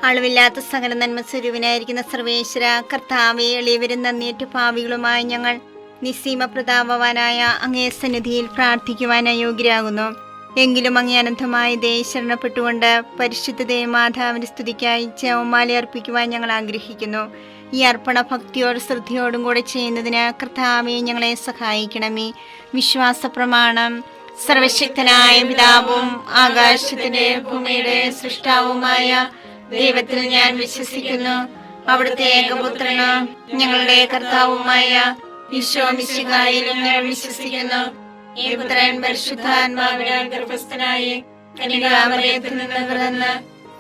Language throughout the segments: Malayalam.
അളവില്ലാത്ത സകല നന്മ സ്വരൂപനായിരിക്കുന്ന സർവേശ്വര കർത്താവെ, എളിയവരും നന്ദിയേറ്റ പാപികളുമായ ഞങ്ങൾ നിസ്സീമ പ്രതാപവാനായ അങ്ങേ സന്നിധിയിൽ പ്രാർത്ഥിക്കുവാൻ അയോഗ്യരാകുന്നു. എങ്കിലും അങ്ങേ അനന്തമായ ദയ ശരണപ്പെട്ടുകൊണ്ട് പരിശുദ്ധ മാതാവിന്റെ സ്തുതിക്കായി ജപമാല അർപ്പിക്കുവാൻ ഞങ്ങൾ ആഗ്രഹിക്കുന്നു. ഈ അർപ്പണ ഭക്തിയോടും ശ്രദ്ധയോടും കൂടെ ചെയ്യുന്നതിന് കർത്താവെ ഞങ്ങളെ സഹായിക്കണമേ. വിശ്വാസ പ്രമാണം. സർവശക്തനായ പിതാവും ആകാശത്തിന്റെ ഭൂമിയുടെ സൃഷ്ടാവുമായ ദൈവത്തിൽ ഞാൻ വിശ്വസിക്കുന്നു. അവിടുത്തെ ഏകപുത്രന് ഞങ്ങളുടെ കർത്താവുമായ ഈശോ മിശിഹായിലും ഞാൻ വിശ്വസിക്കുന്നു. ഈ പുത്രൻ പരിശുദ്ധാത്മാവിനാൽ ഗർഭസ്ഥനായി കന്യകാമറിയത്തിൽ നിന്ന് പിറന്ന്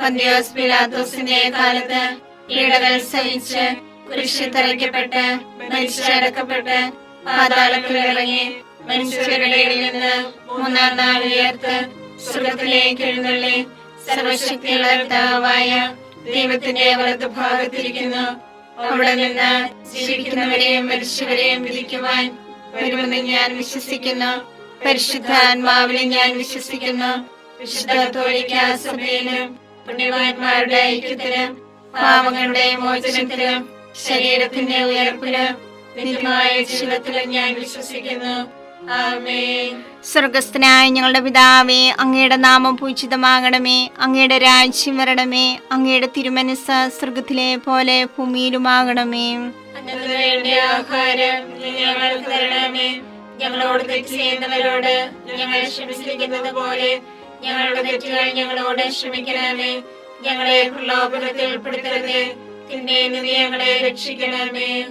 പന്തിയോസ് പിലാത്തോസിന്റെ കാലത്ത് പീഡകൾ സഹിച്ച് കുരിശിൽ തറയ്ക്കപ്പെട്ട് മരിച്ചടക്കപ്പെട്ട് പാതാളത്തിൽ ഇറങ്ങി മനുഷ്യരുടെ ഇടയിൽ നിന്ന് മൂന്നാം നാൾ ഉയർത്ത് സ്വർഗ്ഗത്തിലേക്ക് എഴുന്നള്ളി സർവശക്തിയുള്ള പിതാവായ ദൈവത്തിന്റെ വലതുഭാഗത്തിരിക്കുന്നു. അവിടെ നിന്ന് ജീവിക്കുന്നവരെയും മരിച്ചവരെയും വിധിക്കുവാൻ വരുമെന്ന് ഞാൻ വിശ്വസിക്കുന്നു. പരിശുദ്ധാത്മാവിനെ ഞാൻ വിശ്വസിക്കുന്നു. വിശുദ്ധ കത്തോലിക്കാ സഭയിലും പുണ്യവാന്മാരുടെ ഐക്യത്തിലും പാപങ്ങളുടെ മോചനത്തിലും ശരീരത്തിന്റെ ഉയർപ്പിലും നിത്യമായ ജീവിതത്തിലും ഞാൻ വിശ്വസിക്കുന്നു. ആമേൻ. സ്വർഗസ്ഥനായ ഞങ്ങളുടെ പിതാവേ, അങ്ങയുടെ നാമം പൂജിതമാകണമേ. അങ്ങയുടെ രാജ്യം വരണമേ. അങ്ങയുടെ തിരുമനസ്സ് സ്വർഗത്തിലെ പോലെ ഭൂമിയിലുമാകണമേ. വേണ്ട ആഹാരം ഞങ്ങൾക്ക് തരണമേ. ഞങ്ങളോട് തെറ്റ് ചെയ്യുന്നവരോട് ഞങ്ങൾ ക്ഷമിച്ചിരിക്കുന്നത് പോലെ ഞങ്ങളുടെ തെറ്റുകൾ ഞങ്ങളോട് ക്ഷമിക്കണമേ. ഞങ്ങളെ പ്രലോഭനത്തിൽ ഉൾപ്പെടുത്തരുതേ, തിന്മയിൽ നിന്ന് ഞങ്ങളെ രക്ഷിക്കണമേ.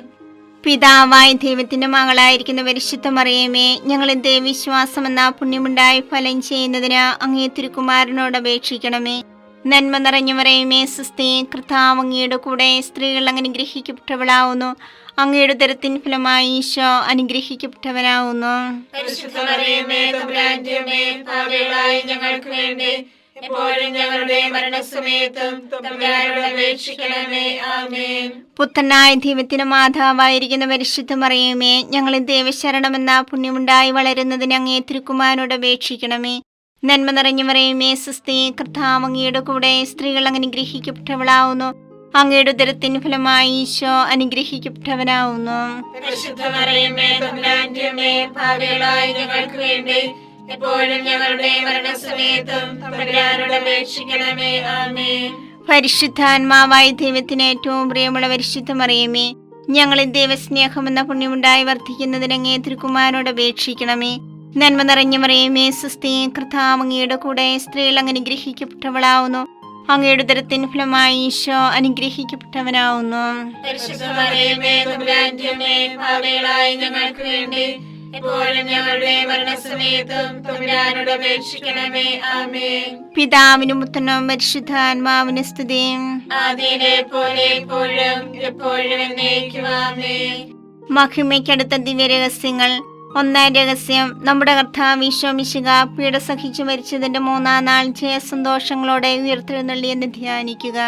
പിതാവായ ദൈവത്തിന്റെ മകളായിരിക്കുന്ന പരിശുദ്ധ മറിയമേ, ഞങ്ങളിൽ ദൈവവിശ്വാസം എന്ന പുണ്യമുണ്ടായി ഫലം ചെയ്യുന്നതിന് അങ്ങേ തിരുക്കുമാരനോട് അപേക്ഷിക്കണമേ. നന്മ നിറഞ്ഞു മറിയമേ, സ്വസ്തി, കർത്താവ് അങ്ങയുടെ കൂടെ സ്ത്രീകൾ അനുഗ്രഹിക്കപ്പെട്ടവളാവുന്നു. അങ്ങയുടെ ഉദരത്തിൻ ഫലമായി ഈശോ അനുഗ്രഹിക്കപ്പെട്ടവനാവുന്നു. പരിശുദ്ധ മറിയമേ, തമ്പുരാന്റെ അമ്മേ, പാപികളായ ഞങ്ങൾക്ക് വേണ്ടി എപ്പോഴും ഞങ്ങളുടെ മരണസമയത്തും തമ്പുരാനോട് അപേക്ഷിക്കണമേ. ആമേൻ. പുത്രനായ ദൈവത്തിന്റെ മാതാവായിരിക്കുന്ന പരിശുദ്ധ മറിയമേ, ഞങ്ങളിൽ ദൈവശരണമെന്ന പുണ്യമുണ്ടായി വളരുന്നതിന് അങ്ങേ തിരുക്കുമാരനോട് അപേക്ഷിക്കണമേ. നന്മ നിറഞ്ഞു മറിയമേ, സ്വസ്തി, കർത്താവ് അങ്ങയുടെ കൂടെ സ്ത്രീകൾ അനുഗ്രഹിക്കപ്പെട്ടവളാവുന്നു. അങ്ങയുടെ ഉദരത്തിൻ ഫലമായി ഈശോ അനുഗ്രഹിക്കപ്പെട്ടവനാവുന്നു. പരിശുദ്ധ മറിയമേ, തമ്പുരാന്റെ അമ്മേ, പാപികളായ ഞങ്ങൾക്ക് വേണ്ടി എപ്പോഴും ഞങ്ങളുടെ മരണസമയത്തും തമ്പുരാനോട് അപേക്ഷിക്കണമേ. ആമേൻ. പരിശുദ്ധാത്മാവായ ദൈവത്തിന് ഏറ്റവും പ്രിയമുള്ള പരിശുദ്ധ മറിയമേ, ഞങ്ങളിൽ ദൈവസ്നേഹമെന്ന പുണ്യമുണ്ടായി വർദ്ധിക്കുന്നതിന് അങ്ങേ തിരുക്കുമാരനോട് അപേക്ഷിക്കണമേ. നന്മ നിറഞ്ഞ മറിയമേ, സ്വസ്തി, കർത്താവ് അങ്ങയുടെ കൂടെ സ്ത്രീകൾ അനുഗ്രഹിക്കപ്പെട്ടവളാവുന്നു. അങ്ങയുടെ ഉദരത്തിൻ ഫലമായി ഈശോ അനുഗ്രഹിക്കപ്പെട്ടവനാവുന്നു. പരിശുദ്ധ മറിയമേ, തമ്പുരാന്റെ അമ്മേ, പാപികളായ ഞങ്ങൾക്ക് വേണ്ടി എപ്പോഴും ഞങ്ങളുടെ മരണസമയത്തും തമ്പുരാനോട് അപേക്ഷിക്കണമേ. ആമേൻ. പിതാവിനും പുത്രനും പരിശുദ്ധാത്മാവിനും സ്തുതി. ആദിയിലെ പോലെ എപ്പോഴും എപ്പോഴും എന്നേക്കും. ആമേൻ. മഹിമയ്ക്കടുത്ത ദിവ്യരഹസ്യങ്ങൾ. ഒന്നാം രഹസ്യം, നമ്മുടെ കർത്താവ് ഈശോ മിശിഹാ പീഡ സഹിച്ചു മരിച്ചതിന്റെ മൂന്നാം നാൾ ജയസന്തോഷങ്ങളോടെ ഉയർത്തെഴുന്നള്ളിയെന്ന് ധ്യാനിക്കുക.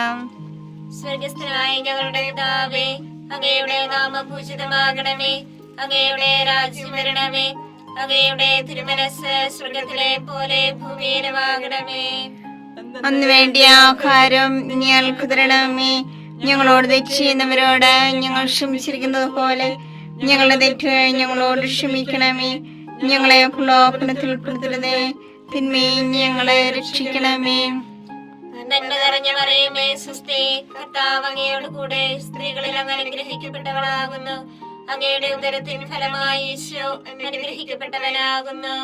സ്വർഗസ്ഥനായ ഞങ്ങളുടെ പിതാവേ, അങ്ങയുടെ നാമം പൂജിതമാകണമേ. അങ്ങയുടെ രാജ്യം വരണമേ. അങ്ങയുടെ തിരുമനസ്സ് സ്വർഗത്തിലെ പോലെ ഭൂമിയിലുമാകണമേ. അന്ന് വേണ്ടിയ ആഹാരം ഞങ്ങൾക്ക് തരണമേ. ഞങ്ങളോട് തെറ്റ് ചെയ്യുന്നവരോട് ഞങ്ങൾ ക്ഷമിച്ചിരിക്കുന്നത് പോലെ ഞങ്ങളുടെ തെറ്റുകൾ ഞങ്ങളോട് ക്ഷമിക്കണമേ. ഞങ്ങളെ പ്രലോഭനത്തിൽ ഉൾപ്പെടുത്തരുതേ, തിന്മയിൽ ഞങ്ങളെ രക്ഷിക്കണമേ. നന്മ നിറഞ്ഞ മറിയമേ, സ്വസ്തി, കർത്താവ് അങ്ങയോട് കൂടെ സ്ത്രീകളിൽ അങ്ങ് അനുഗ്രഹിക്കപ്പെട്ടവളാകുന്നു. അങ്ങയുടെ ഉദരത്തിൻ ഫലമായി ഈശോ അനുഗ്രഹിക്കപ്പെട്ടവനാകുന്നു.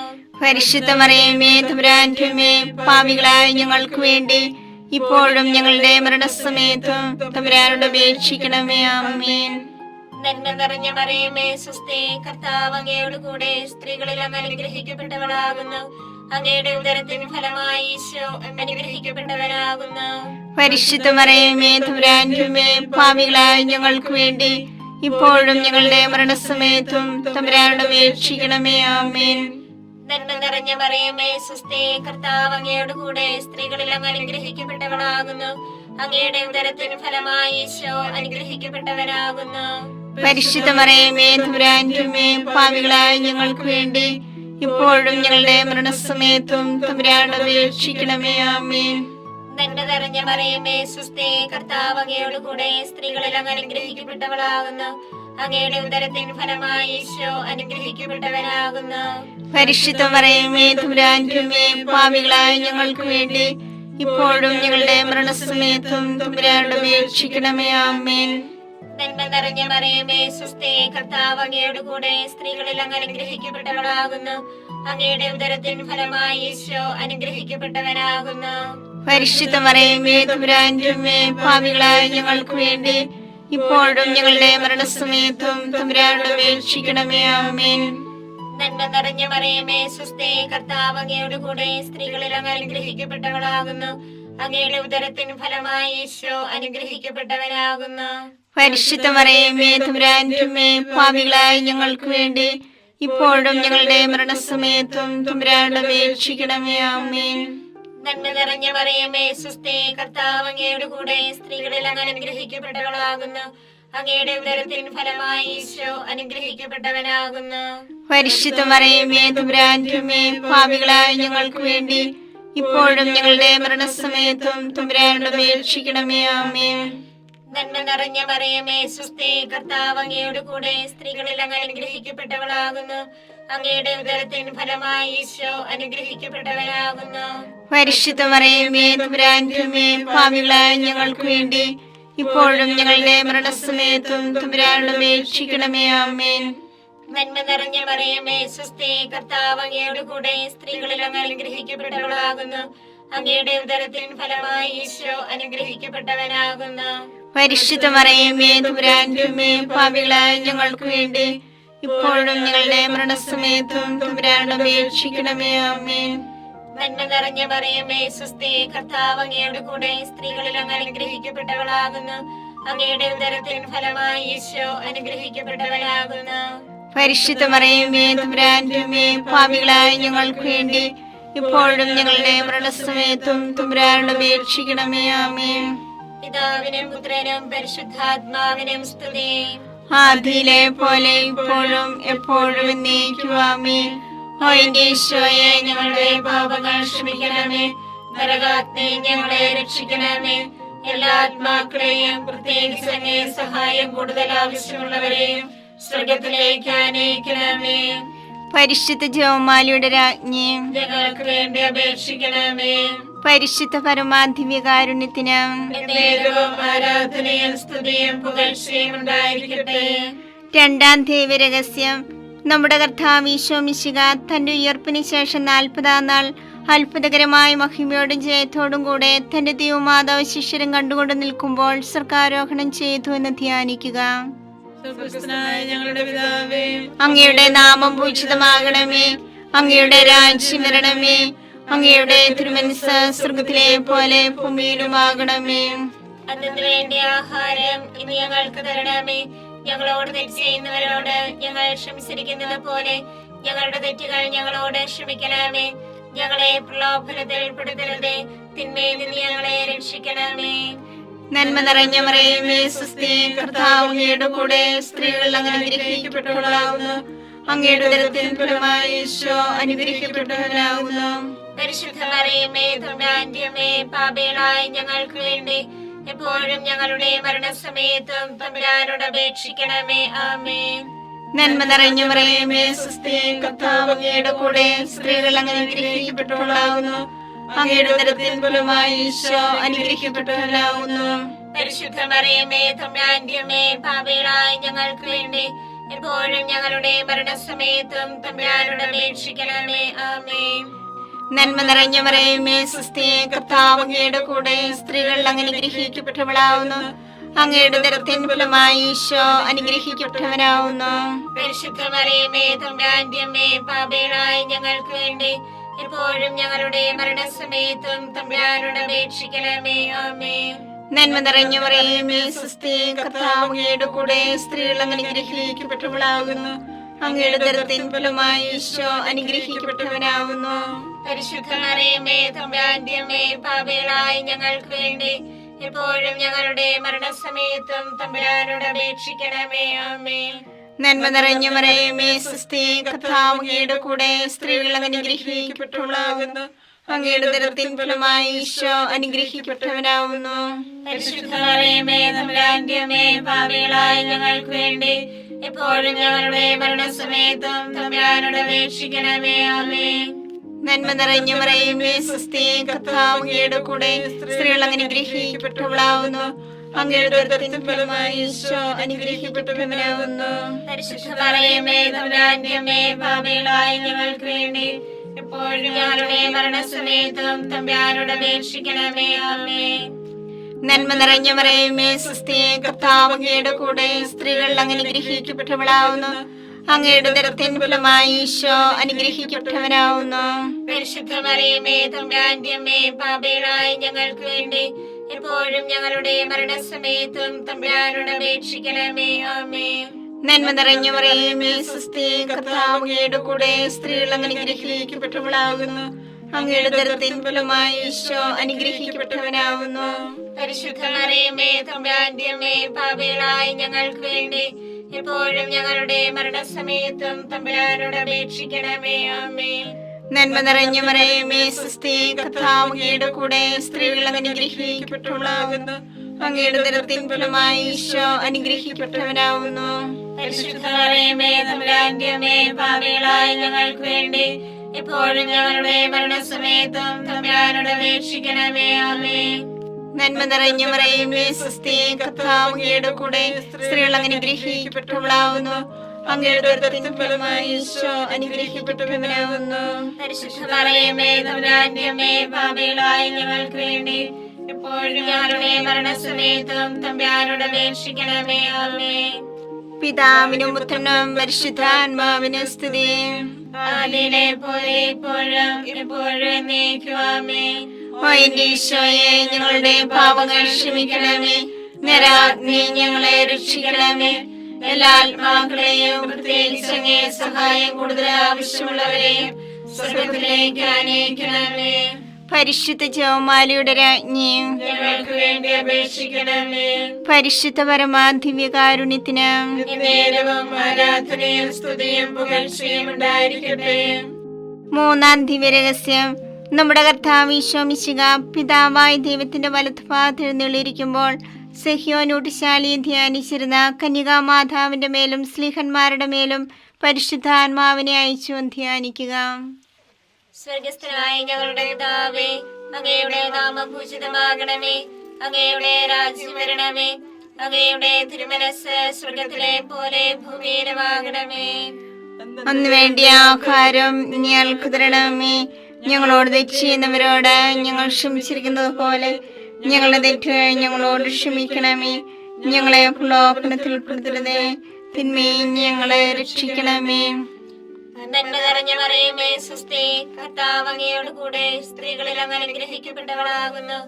പരിശുദ്ധ മറിയമേ, തമ്പുരാന്റെ അമ്മേ, പാപികളായ ഞങ്ങൾക്ക് വേണ്ടി ഇപ്പോഴും ഞങ്ങളുടെ മരണസമയത്തും തമ്പുരാനോട് അപേക്ഷിക്കണമേ. ആമേൻ. നന്മ നിറഞ്ഞ മറിയമേ, സ്വസ്തി, കർത്താവ് അങ്ങയോട് കൂടെ സ്ത്രീകളിൽ അങ്ങ് അനുഗ്രഹിക്കപ്പെട്ടവളാകുന്നു. അങ്ങയുടെ ഉദരത്തിൻ ഫലമായി ഈശോ അനുഗ്രഹിക്കപ്പെട്ടവനാകുന്നു. പരിശുദ്ധ മറിയമേ, തമ്പുരാന്റെ അമ്മേ, പാപികളായ ഞങ്ങൾക്ക് വേണ്ടി ഇപ്പോഴും ഞങ്ങളുടെ മരണസമയത്തും തമ്പുരാനോട് അപേക്ഷിക്കണമേ. ആമേൻ. നന്മ നിറഞ്ഞ മറിയമേ, സ്വസ്തി, കർത്താവ് അങ്ങയോട് കൂടെ സ്ത്രീകളിൽ അങ്ങ് അനുഗ്രഹിക്കപ്പെട്ടവളാകുന്നു. അങ്ങയുടെ ഉദരത്തിൻ ഫലമായി ഈശോ അനുഗ്രഹിക്കപ്പെട്ടവനാകുന്നു. പരിശുദ്ധ മറിയമേ, തമ്പുരാന്റെ അമ്മേ, പാപികളായ ഞങ്ങൾക്ക് വേണ്ടി ഇപ്പോഴും ഞങ്ങളുടെ മരണസമയത്തും തമ്പുരാനോട് അപേക്ഷിക്കണമേ. ആമേൻ. നന്മ നിറഞ്ഞ മറിയമേ സുസ്ഥി, കർത്താവ് അങ്ങയോട് കൂടെ സ്ത്രീകളിൽ അങ്ങ് അനുഗ്രഹിക്കപ്പെട്ടവളാകുന്നു. അങ്ങയുടെ ഉദരത്തിൻ ഫലമായി ഈശോ അനുഗ്രഹിക്കപ്പെട്ടവനാകുന്നു. പരിശുദ്ധ മറിയമേ തമ്പുരാന്റെ അമ്മേ, പാപികളായ ഞങ്ങൾക്ക് വേണ്ടി ഇപ്പോഴും ഞങ്ങളുടെ മരണസമയത്തും തമ്പുരാനോട് അപേക്ഷിക്കണമേ. ആമേൻ. നന്മ നിറഞ്ഞ മറിയമേ സുസ്ഥി, കർത്താവ് അങ്ങയോട് കൂടെ സ്ത്രീകളിൽ അങ്ങ് അനുഗ്രഹിക്കപ്പെട്ടവളാകുന്നു. അങ്ങയുടെ ഉദരത്തിൻ ഫലമായി ഈശോ അനുഗ്രഹിക്കപ്പെട്ടവനാകുന്നു. പരിശുദ്ധ മറിയമേ തമ്പുരാന്റെ അമ്മേ, പാപികളായ ഞങ്ങൾക്ക് വേണ്ടി ഇപ്പോഴും ഞങ്ങളുടെ മരണസമയത്തും തമ്പുരാനോട് അപേക്ഷിക്കണമേ. ആമേൻ. നന്മ നിറഞ്ഞ മറിയമേ സുസ്ഥി, കർത്താവ് അങ്ങയോട് കൂടെ സ്ത്രീകളിൽ അങ്ങ് അനുഗ്രഹിക്കപ്പെട്ടവളാകുന്നു. അങ്ങയുടെ ഉദരത്തിൻ ഫലമായി ഈശോ അനുഗ്രഹിക്കപ്പെട്ടവനാകുന്നു. പരിശുദ്ധ മറിയമേ തമ്പുരാന്റെ അമ്മേ, പാപികളായ ഞങ്ങൾക്ക് വേണ്ടി ഇപ്പോഴും ഞങ്ങളുടെ മരണസമയത്തും തമ്പുരാനോട് അപേക്ഷിക്കണമേ. ആമേൻ. നന്മ നിറഞ്ഞ മറിയമേ സുസ്ഥി, കർത്താവ് അങ്ങയോട് കൂടെ സ്ത്രീകളിൽ അങ്ങ് അനുഗ്രഹിക്കപ്പെട്ടവളാകുന്നു. അങ്ങയുടെ ഉദരത്തിൻ ഫലമായി ഈശോ അനുഗ്രഹിക്കപ്പെട്ടവനാകുന്നു. പരിശുദ്ധ മറിയമേ തമ്പുരാന്റെ അമ്മേ, പാപികളായ ഞങ്ങൾക്ക് വേണ്ടി ഇപ്പോഴും ഞങ്ങളുടെ മരണസമയത്തും തമ്പുരാനോട് അപേക്ഷിക്കണമേ. ആമേൻ. നന്മ നിറഞ്ഞ മറിയമേ സുസ്ഥി, കർത്താവ് അങ്ങയോട് കൂടെ സ്ത്രീകളിൽ അങ്ങ് അനുഗ്രഹിക്കപ്പെട്ടവളാകുന്നു. അങ്ങയുടെ ഉദരത്തിൻ ഫലമായി ഈശോ അനുഗ്രഹിക്കപ്പെട്ടവനാകുന്നു. പരിശുദ്ധ മറിയമേ തമ്പുരാന്റെ അമ്മേ, പാപികളായ ഞങ്ങൾക്ക് വേണ്ടി ഇപ്പോഴും ഞങ്ങളുടെ മരണസമയത്തും തമ്പുരാനോട് അപേക്ഷിക്കണമേ. ആമേൻ. നന്മ നിറഞ്ഞ മറിയമേ സുസ്ഥി, കർത്താവ് അങ്ങയോട് കൂടെ സ്ത്രീകളിൽ അങ്ങ് അനുഗ്രഹിക്കപ്പെട്ടവളാകുന്നു. അങ്ങയുടെ ഉദരത്തിൻ ഫലമായി ഈശോ അനുഗ്രഹിക്കപ്പെട്ടവനാകുന്നു. പരിശുദ്ധ മറിയമേ തമ്പുരാന്റെ അമ്മേ, പാപികളായ ഞങ്ങൾക്ക് വേണ്ടി ഇപ്പോഴും ഞങ്ങളുടെ മരണസമയത്തും തമ്പുരാനോട് അപേക്ഷിക്കണമേ. ആമേൻ. നന്മ നിറഞ്ഞ മറിയമേ സുസ്ഥി, കർത്താവ് അങ്ങയോട് കൂടെ സ്ത്രീകളിൽ അങ്ങ് അനുഗ്രഹിക്കപ്പെട്ടവളാകുന്നു. അങ്ങയുടെ ഉദരത്തിൻ ഫലമായി ഈശോ അനുഗ്രഹിക്കപ്പെട്ടവനാകുന്നു. പരിശുദ്ധ മറിയമേ തമ്പുരാന്റെ അമ്മേ, പാപികളായ ഞങ്ങൾക്ക് വേണ്ടി ഇപ്പോഴും ഞങ്ങളുടെ മരണസമയത്തും തമ്പുരാനോട് അപേക്ഷിക്കണമേ. ആമേൻ. പിതാവിനും പുത്രനും പരിശുദ്ധാത്മാവിനും സ്തുതി. ആദിയിലെ പോലെ ഇപ്പോഴും എപ്പോഴും എന്നേക്കും. ആമേൻ. ഓ എന്റെ ഈശോയെ, ഞങ്ങളുടെ പാപങ്ങൾ ക്ഷമിക്കണമേ. നരകാഗ്നി ഞങ്ങളെ രക്ഷിക്കണമേ. എല്ലാ ആത്മാക്കളെയും പ്രത്യേകിച്ച് അങ്ങേ സഹായം കൂടുതൽ ആവശ്യമുള്ളവരെയും സ്വർഗത്തിലേക്ക് ആനയിക്കണമേ. പരിശുദ്ധ ജപമാലയുടെ രാജ്ഞി, ഞങ്ങൾക്ക് വേണ്ടി അപേക്ഷിക്കണമേ. പരിശുദ്ധ പരമാധിവ്യകാരുണ്യത്തിന് എന്നേരവും ആരാധനയും സ്തുതിയും പുകഴ്ചയും ഉണ്ടായിരിക്കട്ടെ. രണ്ടാം ദൈവരഹസ്യം. നമ്മുടെ കർത്താവ് ഈശോ മിശിഹ തന്റെ ഉയർപ്പിന് ശേഷം 40-ാം നാൾ അത്ഭുതകരമായ മഹിമയോടും ജയത്തോടും കൂടെ തന്റെ ദൈവമാതാവ് ശിഷ്യരും കണ്ടുകൊണ്ട് നിൽക്കുമ്പോൾ സ്വർഗ്ഗാരോഹണം ചെയ്തു എന്ന് ധ്യാനിക്കുക. ഞങ്ങളുടെ പിതാവേ, അങ്ങയുടെ നാമം പൂജിതമാകണമേ. അങ്ങയുടെ രാജ്യം വരണമേ. അങ്ങയുടെ തിരുമനസ്സ് സ്വർഗ്ഗത്തിലെ പോലെ ഭൂമിയിലുമാകണമേ. അതിനു വേണ്ടി ആഹാരം ഇനി ഞങ്ങൾക്ക് തരണമേ. ഞങ്ങളോട് തെറ്റ് ചെയ്യുന്നവരോട് ഞങ്ങൾ ക്ഷമിച്ചിരിക്കുന്നത് പോലെ ഞങ്ങളുടെ തെറ്റുകൾ ഞങ്ങളോട് ക്ഷമിക്കണമേ. ഞങ്ങളെ പ്രലോഭനത്തിൽ ഉൾപ്പെടുത്തരുതേ, തിന്മയിൽ നിന്ന് ഞങ്ങളെ രക്ഷിക്കണമേ. നന്മ നിറഞ്ഞ മറിയമേ സുസ്ഥി, കർത്താവ് അങ്ങയുടെ കൂടെ സ്ത്രീകൾ അങ്ങ് അനുഗ്രഹിക്കപ്പെട്ടവളാകുന്നു. അങ്ങയുടെ ഉദരത്തിൻ ഫലമായി ഈശോ അനുഗ്രഹിക്കപ്പെട്ടവനാകുന്നു. പരിശുദ്ധ മറിയമേ തമ്പുരാന്റെ അമ്മേ, പാപികളായ ഞങ്ങൾക്ക് വേണ്ടി എപ്പോഴും ഞങ്ങളുടെ മരണസമയത്തും തമ്പുരാനോട് അപേക്ഷിക്കണമേ. ആമേൻ. നന്മ നിറഞ്ഞ മറിയമേ സുസ്ഥി, കർത്താവ് അങ്ങയുടെ കൂടെ സ്ത്രീകൾ അങ്ങ് അനുഗ്രഹിക്കപ്പെട്ടവളാകുന്നു. അങ്ങയുടെ ഉദരത്തിൻ ഫലമായി ഈശോ അനുഗ്രഹിക്കപ്പെട്ടവനാകുന്നു. പരിശുദ്ധ മറിയമേ തമ്പുരാന്റെ അമ്മേ, പാപികളായ ഞങ്ങൾക്ക് വേണ്ടി എപ്പോഴും ഞങ്ങളുടെ മരണസമയത്തും തമ്പുരാനോട് അപേക്ഷിക്കണമേ. ആമേൻ. നന്മ നിറഞ്ഞ മറിയമേ സുസ്ഥി, കർത്താവ് അങ്ങയുടെ കൂടെ സ്ത്രീകൾ അങ്ങ് അനുഗ്രഹിക്കപ്പെട്ടവളാകുന്നു. അങ്ങയുടെ ഉദരത്തിൻ ഫലമായി ഈശോ അനുഗ്രഹിക്കപ്പെട്ടവനാകുന്നു. പരിശുദ്ധ മറിയമേ തമ്പുരാന്റെ അമ്മേ, പാപികളായ ഞങ്ങൾക്ക് വേണ്ടി എപ്പോഴും ഞങ്ങളുടെ മരണസമയത്തും തമ്പുരാനോട് അപേക്ഷിക്കണമേ. ആമേൻ. നന്മ നിറഞ്ഞ മറിയമേ സുസ്ഥി, കർത്താവ് അങ്ങയുടെ കൂടെ സ്ത്രീകൾ അങ്ങ് അനുഗ്രഹിക്കപ്പെട്ടവളാകുന്നു. അങ്ങയുടെ ഉദരത്തിൻ ഫലമായി ഈശോ അനുഗ്രഹിക്കപ്പെട്ടവനാകുന്നു. പരിശുദ്ധ മറിയമേ തമ്പുരാന്റെ അമ്മേ, പാപികളായ ഞങ്ങൾക്ക് വേണ്ടി എപ്പോഴും ഞങ്ങളുടെ മരണസമയത്തും തമ്പുരാനോട് അപേക്ഷിക്കണമേ. ആമേൻ. നന്മ നിറഞ്ഞ മറിയമേ സുസ്ഥി, കർത്താവ് അങ്ങയുടെ കൂടെ സ്ത്രീകൾ അങ്ങ് അനുഗ്രഹിക്കപ്പെട്ടവളാകുന്നു. അങ്ങയുടെ ഉദരത്തിൻ ഫലമായി ഈശോ അനുഗ്രഹിക്കപ്പെട്ടവനാവുന്നു. പരിശുദ്ധ മറിയമേ തമ്പുരാന്റെ അമ്മേ, പാപികളായ ഞങ്ങൾക്ക് വേണ്ടി എപ്പോഴും ഞങ്ങളുടെ മരണസമയത്തും തമ്പുരാനോട് അപേക്ഷിക്കണമേ. ആമേൻ. നന്മ നിറഞ്ഞ മറിയമേ സ്വസ്തി, കർത്താവ് അങ്ങയുടെ കൂടെ, സ്ത്രീകൾ അനുഗ്രഹിക്കപ്പെട്ടവളാവുന്നു. അങ്ങയുടെ ഉദരത്തിൻ ഫലമായി ഈശോ അനുഗ്രഹിക്കപ്പെട്ടവനാവുന്നു. പരിശുദ്ധ മറിയമേ തമ്പുരാന്റെ അമ്മേ, പാപികളായ ഞങ്ങൾക്ക് വേണ്ടി എപ്പോഴും ഞങ്ങളുടെ മരണസമയത്തും തമ്പുരാനോട് അപേക്ഷിക്കണമേ. ആമേൻ. നന്മ നിറഞ്ഞ മറിയമേ സ്വസ്തി, കർത്താവ് അങ്ങയുടെ കൂടെ, സ്ത്രീകൾ അനുഗ്രഹിക്കപ്പെട്ടവളാവുന്നു. അങ്ങയുടെ ഉദരത്തിൻ ഫലമായി ഈശോ അനുഗ്രഹിക്കപ്പെട്ടവനാവുന്നു. പരിശുദ്ധ മറിയമേ തമ്പുരാന്റെ അമ്മേ, പാപികളായ ഞങ്ങൾക്ക് വേണ്ടി എപ്പോഴും ഞങ്ങളുടെ മരണസമയത്തും തമ്പുരാനോട് അപേക്ഷിക്കണമേ. ആമേൻ. നന്മ നിറഞ്ഞ മറിയമേ സ്വസ്തി, കർത്താവ് അങ്ങയുടെ കൂടെ, സ്ത്രീകൾ അനുഗ്രഹിക്കപ്പെട്ടവളാകുന്നു. അങ്ങയുടെ ഉദരത്തിൻ ഫലമായി ഈശോ അനുഗ്രഹിക്കപ്പെട്ടവനാവുന്നു. പരിശുദ്ധ മറിയമേ തമ്പുരാന്റെ അമ്മേ, പാപികളായ ഞങ്ങൾക്ക് വേണ്ടി എപ്പോഴും ഞങ്ങളുടെ മരണസമയത്തും തമ്പുരാനോട് അപേക്ഷിക്കണമേ. ആമേൻ. നന്മ നിറഞ്ഞ മറിയമേ സ്വസ്തി, കർത്താവ് അങ്ങയുടെ കൂടെ, സ്ത്രീകൾ അനുഗ്രഹിക്കപ്പെട്ടവളാകുന്നു. അങ്ങയുടെ ഉദരത്തിൻ ഫലമായി ഈശോ അനുഗ്രഹിക്കപ്പെട്ടവനാവുന്നു. പരിശുദ്ധ മറിയമേ തമ്പുരാന്റെ അമ്മേ, പാപികളായ ഞങ്ങൾക്ക് വേണ്ടി എപ്പോഴും ഞങ്ങളുടെ മരണസമയത്തും തമ്പുരാനോട് അപേക്ഷിക്കണമേ. ആമേൻ. നന്മ നിറഞ്ഞ മറിയമേ സ്വസ്തി, കർത്താവ് അങ്ങയുടെ കൂടെ, സ്ത്രീകൾ അനുഗ്രഹിക്കപ്പെട്ടവളാവുന്നു. അങ്ങയുടെ ഉദരത്തിൻ ഫലമായി ഈശോ അനുഗ്രഹിക്കപ്പെട്ടവനാവുന്നു. പരിശുദ്ധ മറിയമേ തമ്പുരാന്റെ അമ്മേ, പാപികളായ ഞങ്ങൾക്ക് വേണ്ടി എപ്പോഴും ഞങ്ങളുടെ മരണസമയത്തും തമ്പുരാനോട് അപേക്ഷിക്കണമേ. ആമേൻ. പിതാവിനും പുത്രനും പരിശുദ്ധാത്മാവിനും സ്തുതി. ആദിയിലെ പോലെ ഇപ്പോഴും എപ്പോഴും എന്നേക്കും. ആമേൻ. ഓ എന്റെ ഈശോയെ, ഞങ്ങളുടെ പാപങ്ങൾ ക്ഷമിക്കണമേ. നരാഗ്നി ഞങ്ങളെ രക്ഷിക്കണമേ. എല്ലാ ആത്മാക്കളെയും, പ്രത്യേകിച്ച് അങ്ങേ സഹായം കൂടുതൽ ആവശ്യമുള്ളവരെയും സ്വർഗ്ഗത്തിലേക്ക് ആനയിക്കണമേ. പരിശുദ്ധ ജപമാലയുടെ രാജ്ഞിയും ഞങ്ങൾക്ക് വേണ്ടി അപേക്ഷിക്കണമേ. പരിശുദ്ധ പരമാധിവ്യകാരുണ്യത്തിന് നേരവും ആരാധനയും സ്തുതിയും പുകഴ്ചയും ഉണ്ടായിരിക്കട്ടെ. മൂന്നാം ദിവ്യരഹസ്യം. നമ്മുടെ കർത്താവ് ഈശോ മിശിഹ പിതാവായ ദൈവത്തിന്റെ വലത്തുഭാഗത്ത് എഴുന്നള്ളിയിരിക്കുമ്പോൾ സഹ്യോനൂട്ടുശാലിയെ ധ്യാനിച്ചിരുന്ന കന്യകാമാതാവിന്റെ മേലും സ്ലീഹന്മാരുടെ മേലും പരിശുദ്ധാത്മാവിനെ അയച്ചു ധ്യാനിക്കുക. സ്വർഗസ്ഥനായ ഞങ്ങളുടെ പിതാവേ, അങ്ങയുടെ നാമം പൂജിതമാകണമേ. അങ്ങയുടെ രാജ്യം വരണമേ. അങ്ങയുടെ തിരുമനസ്സ് സ്വർഗത്തിലെ പോലെ ഭൂമിയിലുമാകണമേ. അന്ന് വേണ്ടിയ ആഹാരം ഞങ്ങൾക്ക് തരണമേ. ഞങ്ങളോട് തെറ്റ് ചെയ്യുന്നവരോട് ഞങ്ങൾ ക്ഷമിച്ചിരിക്കുന്നത് പോലെ ഞങ്ങളുടെ തെറ്റുകൾ ഞങ്ങളോട് ക്ഷമിക്കണമേ. ഞങ്ങളെ പ്രലോഭനത്തിൽ ഉൾപ്പെടുത്തരുതേ, തിന്മയിൽ ഞങ്ങളെ രക്ഷിക്കണമേ. നന്മ നിറഞ്ഞ മറിയമേ സ്വസ്തി, കർത്താവ് അങ്ങയോട് കൂടെ, സ്ത്രീകളിൽ അങ്ങ് അനുഗ്രഹിക്കപ്പെട്ടവളാകുന്നു.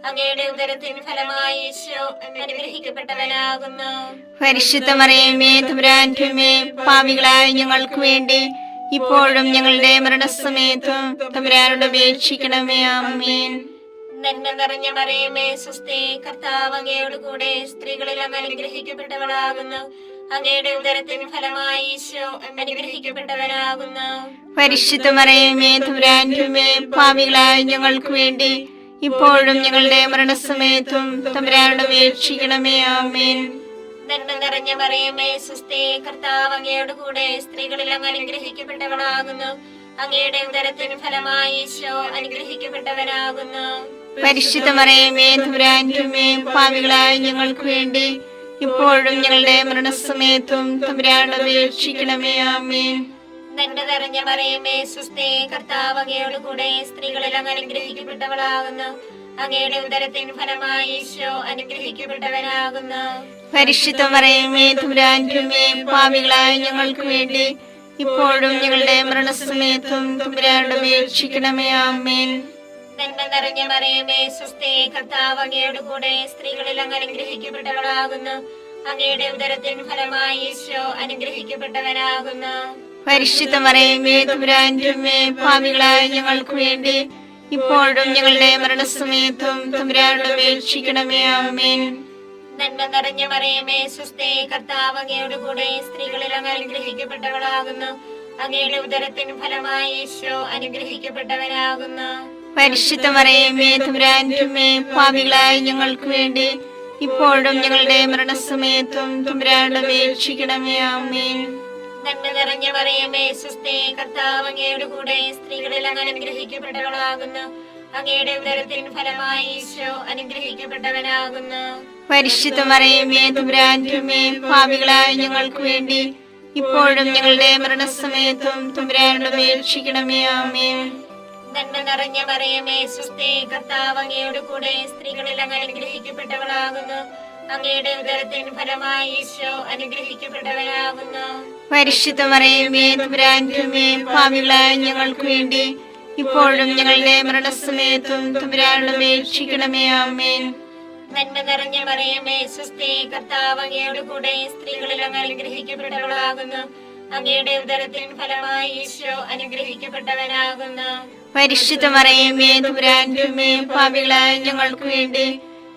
അങ്ങയുടെ ഉദരത്തിൻ ഫലമായി ഈശോ അനുഗ്രഹിക്കപ്പെട്ടവനാകുന്നു. പരിശുദ്ധ മറിയമേ തമ്പുരാന്റെ അമ്മേ, പാപികളായ ഞങ്ങൾക്ക് വേണ്ടി ഇപ്പോഴും ഞങ്ങളുടെ മരണസമയത്തും തമ്പുരാനോട് അപേക്ഷിക്കണമേ. ആമേൻ. നന്മ നിറഞ്ഞ മറിയമേ സ്വസ്തി, കർത്താവ് അങ്ങയോട് കൂടെ, സ്ത്രീകളിൽ അങ്ങ് അനുഗ്രഹിക്കപ്പെട്ടവളാകുന്നു. അങ്ങയുടെ ഉദരത്തിൻ ഫലമായി ഈശോ അനുഗ്രഹിക്കപ്പെട്ടവനാകുന്നു. പരിശുദ്ധ മറിയമേ തമ്പുരാന്റെ അമ്മേ, പാപികളായ ഞങ്ങൾക്ക് വേണ്ടി ഇപ്പോഴും ഞങ്ങളുടെ മരണസമയത്തും തമ്പുരാനോട് അപേക്ഷിക്കണമേ. ആമേൻ. നന്മ നിറഞ്ഞ മറിയമേ സ്വസ്തി, കർത്താവ് അങ്ങയോട് കൂടെ, സ്ത്രീകളിൽ അങ്ങ് അനുഗ്രഹിക്കപ്പെട്ടവളാകുന്നു. അങ്ങയുടെ ഉദരത്തിൻ ഫലമായി ഈശോ അനുഗ്രഹിക്കപ്പെട്ടവനാകുന്നു. പരിശുദ്ധ മറിയമേ തമ്പുരാന്റെ അമ്മേ, പാപികളായ ഞങ്ങൾക്ക് വേണ്ടി ഇപ്പോഴും ഞങ്ങളുടെ മരണസമയത്തും തമ്പുരാനോട് അപേക്ഷിക്കണമേ. ആമേൻ. നന്മ നിറഞ്ഞ മറിയമേ സ്വസ്തി, കർത്താവ് അങ്ങയോട് കൂടെ, സ്ത്രീകളിൽ അങ്ങ് അനുഗ്രഹിക്കപ്പെട്ടവളാകുന്നു. അങ്ങയുടെ ഉദരത്തിൻ ഫലമായി ഈശോ അനുഗ്രഹിക്കപ്പെട്ടവനാകുന്നു. പരിശുദ്ധ മറിയമേ തമ്പുരാന്റെ അമ്മേ, പാപികളായ ഞങ്ങൾക്ക് വേണ്ടി ഇപ്പോഴും ഞങ്ങളുടെ മരണസമയത്തും തമ്പുരാനോട് അപേക്ഷിക്കണമേ. ആമേൻ. നന്മ നിറഞ്ഞ മറിയമേ സ്വസ്തി, കർത്താവ് അങ്ങയോട് കൂടെ, സ്ത്രീകളിൽ അങ്ങ് അനുഗ്രഹിക്കപ്പെട്ടവളാകുന്നു. അങ്ങയുടെ ഉദരത്തിൻ ഫലമായി ഈശോ അനുഗ്രഹിക്കപ്പെട്ടവനാകുന്നു. പരിശുദ്ധ മറിയമേ തമ്പുരാന്റെ അമ്മേ, പാപികളായ ഞങ്ങൾക്ക് വേണ്ടി ഇപ്പോഴും ഞങ്ങളുടെ മരണസമയത്തും തമ്പുരാനോട് അപേക്ഷിക്കണമേ. ആമേൻ. നന്മ നിറഞ്ഞ മറിയമേ സ്വസ്തി, കർത്താവ് അങ്ങയോട് കൂടെ, സ്ത്രീകളിൽ അങ്ങ് അനുഗ്രഹിക്കപ്പെട്ടവളാകുന്നു. അങ്ങയുടെ ഉദരത്തിൻ ഫലമായി ഈശോ അനുഗ്രഹിക്കപ്പെട്ടവനാകുന്നു. പരിശുദ്ധ മറിയമേ തമ്പുരാന്റെ അമ്മേ, പാപികളായ ഞങ്ങൾക്ക് വേണ്ടി ഇപ്പോഴും ഞങ്ങളുടെ മരണസമയത്തും തമ്പുരാനോട് അപേക്ഷിക്കണമേ. ആമേൻ. നന്മ നിറഞ്ഞ മറിയമേ സ്വസ്തി, കർത്താവ് അങ്ങയുടെ കൂടെ സ്ത്രീകളിൽ അങ്ങ് അനുഗ്രഹിക്കപ്പെട്ടവളാകുന്നു. അങ്ങയുടെ ഉദരത്തിൻ ഫലമായി ഈശോ അനുഗ്രഹിക്കപ്പെട്ടവനാകുന്നു. പരിശുദ്ധ മറിയമേ തമ്പുരാന്റെ അമ്മേ, പാപികളായ ഞങ്ങൾക്ക് വേണ്ടി ഇപ്പോഴും ഞങ്ങളുടെ മരണസമയത്തും തമ്പുരാനോട് അപേക്ഷിക്കണമേ. ആമേൻ. നന്മ നിറഞ്ഞ മറിയമേ സ്വസ്തി, കർത്താവ് അങ്ങയുടെ കൂടെ സ്ത്രീകളിൽ അങ്ങ് അനുഗ്രഹിക്കപ്പെട്ടവളാകുന്നു. അങ്ങയുടെ ഉദരത്തിൻ ഫലമായി ഈശോ അനുഗ്രഹിക്കപ്പെട്ടവനാകുന്നു. പരിശുദ്ധ മറിയമേ തമ്പുരാന്റെ അമ്മേ, പാപികളായ ഞങ്ങൾക്ക് വേണ്ടി ഇപ്പോഴും ഞങ്ങളുടെ മരണസമയത്തും തമ്പുരാനോട് അപേക്ഷിക്കണമേ. ആമേൻ. നന്മ നിറഞ്ഞ മറിയമേ സ്വസ്തി, കർത്താവ് അങ്ങയുടെ കൂടെ സ്ത്രീകളിൽ അങ്ങ് അനുഗ്രഹിക്കപ്പെട്ടവളാകുന്നു. അങ്ങയുടെ ഉദരത്തിൻ ഫലമായി ഈശോ അനുഗ്രഹിക്കപ്പെട്ടവനാകുന്നു. പരിശുദ്ധ മറിയമേ തമ്പുരാന്റെ അമ്മേ, പാപികളായ ഞങ്ങൾക്ക് വേണ്ടി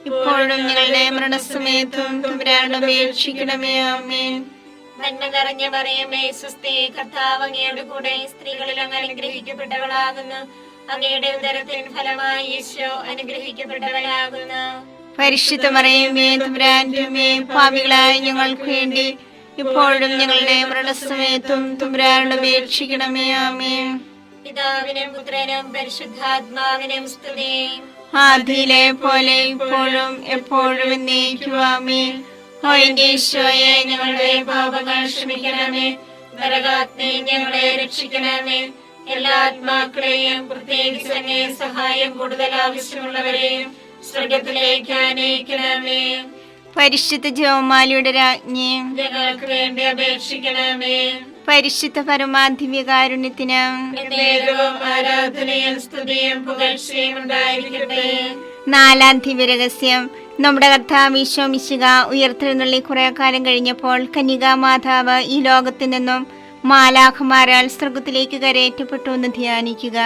ഇപ്പോഴും ഞങ്ങളുടെ മരണസമയത്തും തമ്പുരാനോട് അപേക്ഷിക്കണമേ. ആമേൻ. നന്മ നിറഞ്ഞ മറിയമേ സ്വസ്തി, കർത്താവ് അങ്ങയുടെ കൂടെ സ്ത്രീകളിൽ അങ്ങ് അനുഗ്രഹിക്കപ്പെട്ടവളാകുന്നു. അങ്ങയുടെ ഉദരത്തിൻ ഫലമായി ഈശോ അനുഗ്രഹിക്കപ്പെട്ടവനാകുന്നു. പരിശുദ്ധ മറിയമേ തമ്പുരാന്റെ അമ്മേ, പാപികളായ ഞങ്ങൾക്ക് വേണ്ടി ഇപ്പോഴും ഞങ്ങളുടെ മരണസമയത്തും തമ്പുരാനോട് അപേക്ഷിക്കണമേ. ആമേൻ. പിതാവിനും പുത്രനും പരിശുദ്ധാത്മാവിനും സ്തുതി. ആദിയിലെ പോലെ ഇപ്പോഴും എപ്പോഴും എന്നേക്കും. ആമേൻ. ഓ എന്റെ ഈശോയെ, ഞങ്ങളുടെ പാപങ്ങൾ ക്ഷമിക്കണമേ. നരകാഗ്നി ഞങ്ങളെ രക്ഷിക്കണമേ. എല്ലാ ആത്മാക്കളെയും പ്രത്യേകിച്ച് അങ്ങേ സഹായം കൂടുതൽ ആവശ്യമുള്ളവരെയും സ്വർഗത്തിലേക്ക് ആനയിക്കണമേ. പരിശുദ്ധ ജപമാലയുടെ രാജ്ഞി, ഞങ്ങൾക്ക് വേണ്ടി അപേക്ഷിക്കണമേ. പരിശുദ്ധ പരമാധിവ്യകാരുണ്യത്തിന് എന്നേരവും ആരാധനയും സ്തുതിയും പുകഴ്ചയും ഉണ്ടായിരിക്കട്ടെ. നാലാം ദിവ്യരഹസ്യം. നമ്മുടെ കർത്താവ് ഈശോ മിശിഹ ഉയർത്തെഴുന്നള്ളി കുറെ കാലം കഴിഞ്ഞപ്പോൾ കന്യകാ മാതാവ് ഈ ലോകത്തിൽ നിന്നും മാലാഖമാരാൽ സ്വർഗത്തിലേക്ക് കരയേറ്റപ്പെട്ടു എന്ന് ധ്യാനിക്കുക.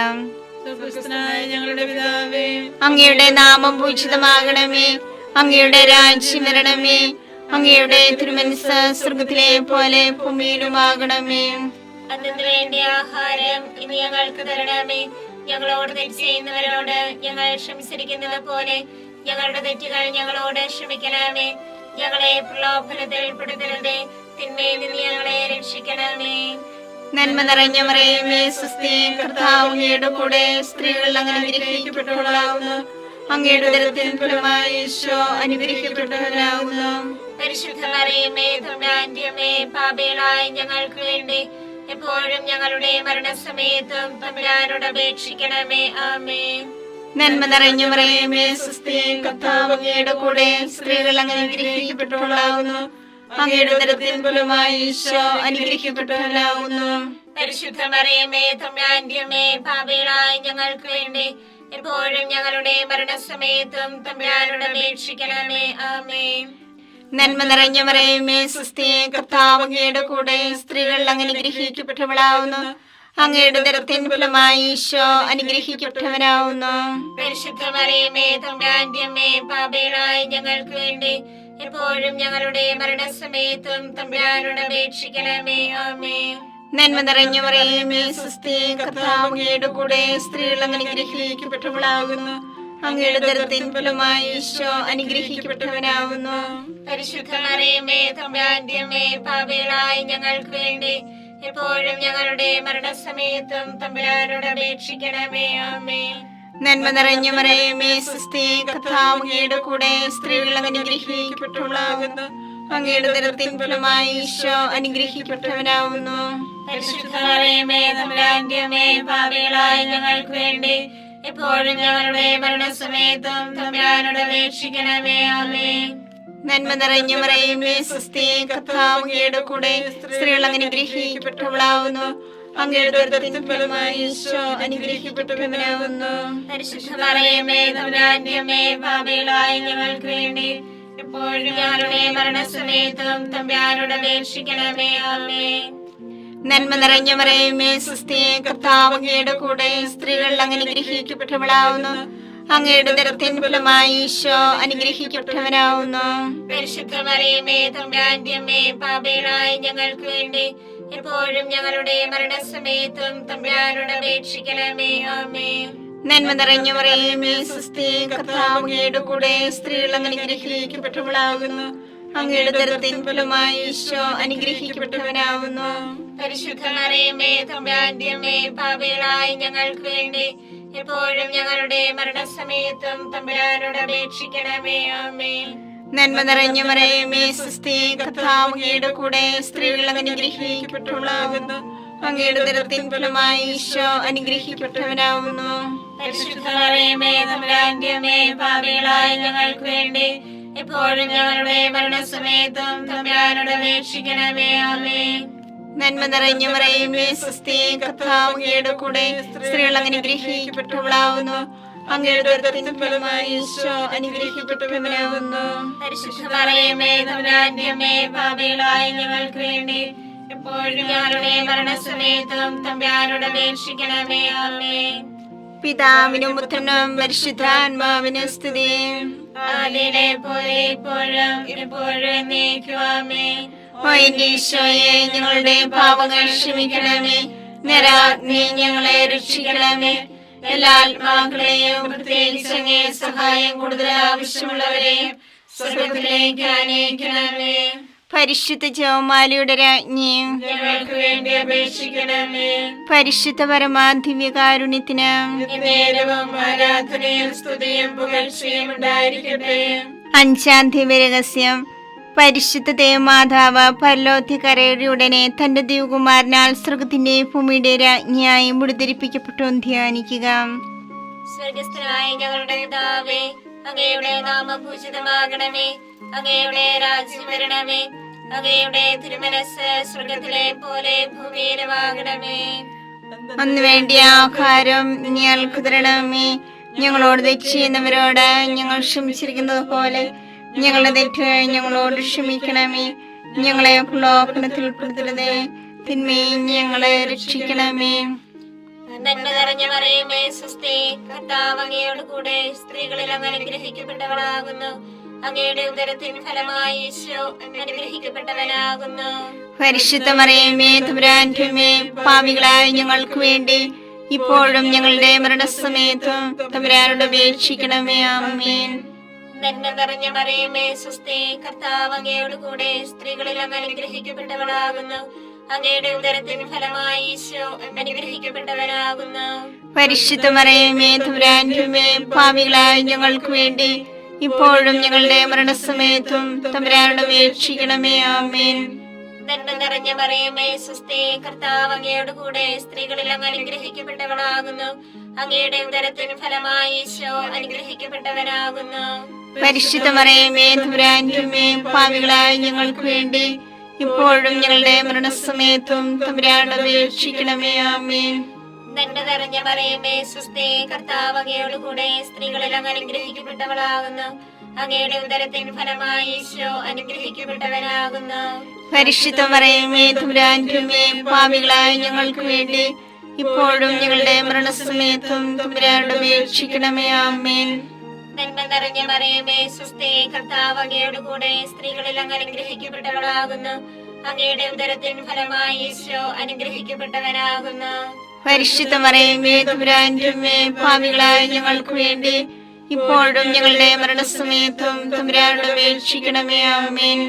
ഞങ്ങളുടെ പിതാവേ, അങ്ങയുടെ നാമം പൂജിതമാകണമേ. അങ്ങയുടെ രാജ്യം വരണമേ. അങ്ങയുടെ തിരുമനസ്സ് സ്വർഗത്തിലെ പോലെ ഭൂമിയിലുമാകണമേ. അന്നു വേണ്ട ആഹാരം ഇനി ഞങ്ങൾക്ക് തരണമേ. ഞങ്ങളോട് തെറ്റ് ചെയ്യുന്നവരോട് ഞങ്ങൾ ക്ഷമിച്ചിരിക്കുന്നത് പോലെ ഞങ്ങളുടെ തെറ്റുകൾ ഞങ്ങളോട് ക്ഷമിക്കണമേ. ഞങ്ങളെ പ്രലോഭനത്തിൽ ഉൾപ്പെടുത്തരുതേ, തിന്മയിൽ നിന്ന് ഞങ്ങളെ രക്ഷിക്കണമേ. നന്മ നിറഞ്ഞ മറിയമേ സ്വസ്തി, കർത്താവ് അങ്ങയുടെ കൂടെ സ്ത്രീകൾ അങ്ങനെ അനുഗ്രഹിക്കപ്പെട്ടവളാകുന്നു. അങ്ങയുടെ ഉദരത്തിൻ ഫലമായി ഈശോ അനുഗ്രഹിക്കപ്പെട്ടവനാകുന്നു. പരിശുദ്ധ മറിയമേ തമ്പുരാന്റെ അമ്മേ, പാപികളായ ഞങ്ങൾക്ക് വേണ്ടി എപ്പോഴും ഞങ്ങളുടെ മരണസമയത്തും തമ്പുരാനോട് അപേക്ഷിക്കണമേ. ആമേൻ. നന്മ നിറഞ്ഞ മറിയമേ സ്വസ്തി, കർത്താവ് അങ്ങയുടെ കൂടെ സ്ത്രീകൾ അങ്ങനെ അനുഗ്രഹിക്കപ്പെട്ടവളാകുന്നു. അങ്ങയുടെ ഉദരത്തിൻ ഫലമായി ഈശോ അനുഗ്രഹിക്കപ്പെട്ടവനാകുന്നു. പരിശുദ്ധ മറിയമേ തമ്പുരാന്റെ അമ്മേ, പാപികളായ ഞങ്ങൾക്ക് വേണ്ടി എപ്പോഴും ഞങ്ങളുടെ മരണസമയത്തും തമ്പുരാനോട് അപേക്ഷിക്കണമേ. ആമേൻ. നന്മ നിറഞ്ഞ മറിയമേ സ്വസ്തി, കർത്താവ് അങ്ങയുടെ കൂടെ സ്ത്രീകൾ അങ്ങനെ അനുഗ്രഹിക്കപ്പെട്ടവളാകുന്നു. അങ്ങയുടെ ഉദരത്തിൻ ഫലമായി ഈശോ അനുഗ്രഹിക്കപ്പെട്ടവനാകുന്നു. പരിശുദ്ധ മറിയമേ തമ്പുരാന്റെ അമ്മേ, പാപികളായ ഞങ്ങൾക്ക് വേണ്ടി എപ്പോഴും ഞങ്ങളുടെ മരണസമയത്തും തമ്പുരാനോട് അപേക്ഷിക്കണമേ. ആമേൻ. നന്മ നിറഞ്ഞ മറിയമേ സ്വസ്തി, കർത്താവ് അങ്ങയുടെ കൂടെ സ്ത്രീകൾ അങ്ങനെ അനുഗ്രഹിക്കപ്പെട്ടവളാകുന്നു. അങ്ങയുടെ ഉദരത്തിൻ ഫലമായി ഈശോ അനുഗ്രഹിക്കപ്പെട്ടവനാകുന്നു. പരിശുദ്ധ മറിയമേ തമ്പുരാന്റെ അമ്മേ, പാപികളായ ഞങ്ങൾക്ക് വേണ്ടി എപ്പോഴും ഞങ്ങളുടെ മരണസമയത്തും തമ്പുരാനോട് അപേക്ഷിക്കണമേ. ആമേൻ. നന്മ നിറഞ്ഞ മറിയമേ സ്വസ്തി, കർത്താവ് അങ്ങയുടെ കൂടെ സ്ത്രീകൾ അങ്ങനെ അനുഗ്രഹിക്കപ്പെട്ടവളാകുന്നു. അങ്ങയുടെ ഉദരത്തിൻ ഫലമായി ഈശോ അനുഗ്രഹിക്കപ്പെട്ടവനാകുന്നു. പരിശുദ്ധ മറിയമേ തമ്പുരാന്റെ അമ്മേ, പാപികളായ ഞങ്ങൾക്ക് വേണ്ടി എപ്പോഴും ഞങ്ങളുടെ മരണസമയത്തും തമ്പുരാനോട് അപേക്ഷിക്കണമേ. ആമേൻ. നന്മ നിറഞ്ഞ മറിയമേ സ്വസ്തി, കർത്താവ് അങ്ങയുടെ കൂടെ സ്ത്രീകൾ അങ്ങനെ അനുഗ്രഹിക്കപ്പെട്ടവളാകുന്നു. അങ്ങയുടെ ഉദരത്തിൻ ഫലമായി ഈശോ അനുഗ്രഹിക്കപ്പെട്ടവനാകുന്നു. പരിശുദ്ധ മറിയമേ തമ്പുരാന്റെ അമ്മേ, പാപികളായ ഞങ്ങൾക്ക് വേണ്ടി എപ്പോഴും ഞങ്ങളുടെ മരണസമയത്തും തമ്പുരാനോട് അപേക്ഷിക്കണമേ. ആമേൻ. നന്മ നിറഞ്ഞ മറിയമേ സ്വസ്തി, കർത്താവ് അങ്ങയുടെ കൂടെ സ്ത്രീകൾ അങ്ങനെ അനുഗ്രഹിക്കപ്പെട്ടവളാകുന്നു. അങ്ങയുടെ ഉദരത്തിൻ ഫലമായി ഈശോ അനുഗ്രഹിക്കപ്പെട്ടവനാകുന്നു. പരിശുദ്ധ മറിയമേ തമ്പുരാന്റെ അമ്മേ, പാപികളായ ഞങ്ങൾക്ക് വേണ്ടി എപ്പോഴും ഞങ്ങളുടെ മരണസമയത്തും തമ്പുരാനോട് അപേക്ഷിക്കണമേ. ആമേൻ. നന്മ നിറഞ്ഞ മറിയമേ സുസ്ഥി, കർത്താവ് അങ്ങയുടെ കൂടെ, സ്ത്രീകൾ അങ്ങ് അനുഗ്രഹിക്കപ്പെട്ടവളാകുന്നു. അങ്ങയുടെ ഉദരത്തിൻ ഫലമായി ഈശോ അനുഗ്രഹിക്കപ്പെട്ടവനാകുന്നു. പരിശുദ്ധ മറിയമേ തമ്പുരാന്റെ അമ്മേ, പാപികളായ ഞങ്ങൾക്ക് വേണ്ടി എപ്പോഴും ഞങ്ങളുടെ മരണസമയത്തും തമ്പുരാനോട് അപേക്ഷിക്കണമേ. ആമേൻ. നന്മ നിറഞ്ഞ മറിയമേ സുസ്ഥി, കർത്താവ് അങ്ങയുടെ കൂടെ, സ്ത്രീകൾ അങ്ങ് അനുഗ്രഹിക്കപ്പെട്ടവളാകുന്നു. അങ്ങയുടെ ഉദരത്തിൻ ഫലമായി ഈശോ അനുഗ്രഹിക്കപ്പെട്ടവനാകുന്നു. പരിശുദ്ധ മറിയമേ തമ്പുരാന്റെ അമ്മേ, പാപികളായ ഞങ്ങൾക്ക് വേണ്ടി എപ്പോഴും ഞങ്ങളുടെ മരണസമയത്തും തമ്പുരാനോട് അപേക്ഷിക്കണമേ. ആമേൻ. നന്മ നിറഞ്ഞ മറിയമേ സുസ്ഥി, കർത്താവ് അങ്ങയുടെ കൂടെ, സ്ത്രീകൾ അങ്ങ് അനുഗ്രഹിക്കപ്പെട്ടവളാകുന്നു. അങ്ങയുടെ ഉദരത്തിൻ ഫലമായി ഈശോ അനുഗ്രഹിക്കപ്പെട്ടവനാകുന്നു. പരിശുദ്ധ മറിയമേ തമ്പുരാന്റെ അമ്മേ, പാപികളായ ഞങ്ങൾക്ക് വേണ്ടി എപ്പോഴും ഞങ്ങളുടെ മരണസമയത്തും തമ്പുരാനോട് അപേക്ഷിക്കണമേ. ആമേൻ. പിതാവിനും പുത്രനും പരിശുദ്ധാത്മാവിനും സ്തുതി. ആദിയിലെ പോലെ ഇപ്പോഴും എപ്പോഴും എന്നേക്കും. ആമേൻ. ഓ എന്റെ ഈശോയെ, ഞങ്ങളുടെ പാപങ്ങൾ ക്ഷമിക്കണമേ. നരാഗ്നി ഞങ്ങളെ രക്ഷിക്കണമേ. എല്ലാ ആത്മാക്കളെയും, പ്രത്യേകിച്ച് അങ്ങേ സഹായം കൂടുതൽ ആവശ്യമുള്ളവരെയും സ്വർഗ്ഗത്തിലേക്ക് ആനയിക്കണമേ. പരിശുദ്ധ ജപമാലയുടെ രാജ്ഞി, ഞങ്ങൾക്ക് വേണ്ടി അപേക്ഷിക്കണമേ. പരിശുദ്ധ പരമാദിവ്യകാരുണ്യത്തിന് നേരവും ആരാധനയും സ്തുതിയും പുകഴ്ചയും ഉണ്ടായിരിക്കട്ടെ. അഞ്ചാം ദിവ്യരഹസ്യം. പരിശുദ്ധ ദേവമാതാവ് പരലോകത്തിക്കരയുടെ ഉടനെ തന്റെ ദിവകുമാരനാൽ സ്വർഗത്തിന്റെ ഭൂമിയുടെ രാജ്ഞിയായി മുടിധരിപ്പിക്കപ്പെട്ടു ധ്യാനിക്കുക. സ്വർഗസ്ഥനായ ഞങ്ങളുടെ പിതാവേ, അങ്ങയുടെ നാമം പൂജിതമാകണമേ. അങ്ങയുടെ രാജ്യം വരണമേ. അങ്ങയുടെ തിരുമനസ്സ് സ്വർഗത്തിലെ പോലെ ഭൂമിയിലുമാകണമേ. അന്ന് വേണ്ടിയ ആഹാരം ഞങ്ങൾക്ക് തരണമേ. ഞങ്ങളോട് തെറ്റ് ചെയ്യുന്നവരോട് ഞങ്ങൾ ക്ഷമിച്ചിരിക്കുന്നത് പോലെ ഞങ്ങളുടെ തെറ്റുകൾ ഞങ്ങളോട് ക്ഷമിക്കണമേ. ഞങ്ങളെ പ്രലോഭനത്തിൽ ഉൾപ്പെടുത്തരുതേ, തിന്മയിൽ ഞങ്ങളെ രക്ഷിക്കണമേ. നന്മ നിറഞ്ഞ മറിയമേ സുസ്ഥി, കർത്താവ് അങ്ങയോട് കൂടെ, സ്ത്രീകളിൽ അങ്ങ് അനുഗ്രഹിക്കപ്പെട്ടവളാകുന്നു. അങ്ങയുടെ ഉദരത്തിൻ ഫലമായി ഈശോ അനുഗ്രഹിക്കപ്പെട്ടവനാകുന്നു. പരിശുദ്ധ മറിയമേ തമ്പുരാന്റെ അമ്മേ, പാപികളായ ഞങ്ങൾക്ക് വേണ്ടി ഇപ്പോഴും ഞങ്ങളുടെ മരണസമയത്തും തമ്പുരാനോട് അപേക്ഷിക്കണമേ. ആമേൻ. നന്മ നിറഞ്ഞ മറിയമേ സുസ്ഥി, കർത്താവ് അങ്ങയോട് കൂടെ, സ്ത്രീകളിൽ അങ്ങ് അനുഗ്രഹിക്കപ്പെട്ടവളാകുന്നു. അങ്ങയുടെ ഉദരത്തിൻ ഫലമായി ഈശോ അനുഗ്രഹിക്കപ്പെട്ടവനാകുന്നു. പരിശുദ്ധ മറിയമേ തമ്പുരാന്റെ അമ്മേ, പാപികളായ ഞങ്ങൾക്ക് വേണ്ടി ഇപ്പോഴും ഞങ്ങളുടെ മരണസമയത്തും തമ്പുരാനോട് അപേക്ഷിക്കണമേ. ആമേൻ. നന്മ നിറഞ്ഞ മറിയമേ സുസ്ഥി, കർത്താവ് അങ്ങയോട് കൂടെ, സ്ത്രീകളിൽ അങ്ങ് അനുഗ്രഹിക്കപ്പെട്ടവളാകുന്നു. അങ്ങയുടെ ഉദരത്തിൻ ഫലമായി ഈശോ അനുഗ്രഹിക്കപ്പെട്ടവനാകുന്നു. പരിശുദ്ധ മറിയമേ തമ്പുരാന്റെ അമ്മേ, പാപികളായ ഞങ്ങൾക്ക് വേണ്ടി ഇപ്പോഴും ഞങ്ങളുടെ മരണസമയത്തും തമ്പുരാനോട് അപേക്ഷിക്കണമേ. ആമേൻ. നന്മ നിറഞ്ഞ മറിയമേ സുസ്ഥി, കർത്താവ് അങ്ങയോട് കൂടെ, സ്ത്രീകളിൽ അങ്ങ് അനുഗ്രഹിക്കപ്പെട്ടവളാകുന്നു. അങ്ങയുടെ ഉദരത്തിൻ ഫലമായി ഈശോ അനുഗ്രഹിക്കപ്പെട്ടവനാകുന്നു. പരിശുദ്ധ മറിയമേ തമ്പുരാന്റെ അമ്മേ, പാപികളായ ഞങ്ങൾക്ക് വേണ്ടി ഇപ്പോഴും ഞങ്ങളുടെ മരണസമയത്തും തമ്പുരാനോട് അപേക്ഷിക്കണമേ. ആമേൻ. നന്മ നിറഞ്ഞ മറിയമേ സുസ്ഥി, കർത്താവ് അങ്ങയോട് കൂടെ, സ്ത്രീകളിൽ അങ്ങ് അനുഗ്രഹിക്കപ്പെട്ടവളാകുന്നു. അങ്ങയുടെ ഉദരത്തിൻ ഫലമായി ഈശോ അനുഗ്രഹിക്കപ്പെട്ടവനാകുന്നു. പരിശുദ്ധ മറിയമേ തമ്പുരാന്റെ അമ്മേ, പാപികളായ ഞങ്ങൾക്ക് വേണ്ടി ഇപ്പോഴും ഞങ്ങളുടെ മരണസമയത്തും തമ്പുരാനോട് അപേക്ഷിക്കണമേ. ആമേൻ.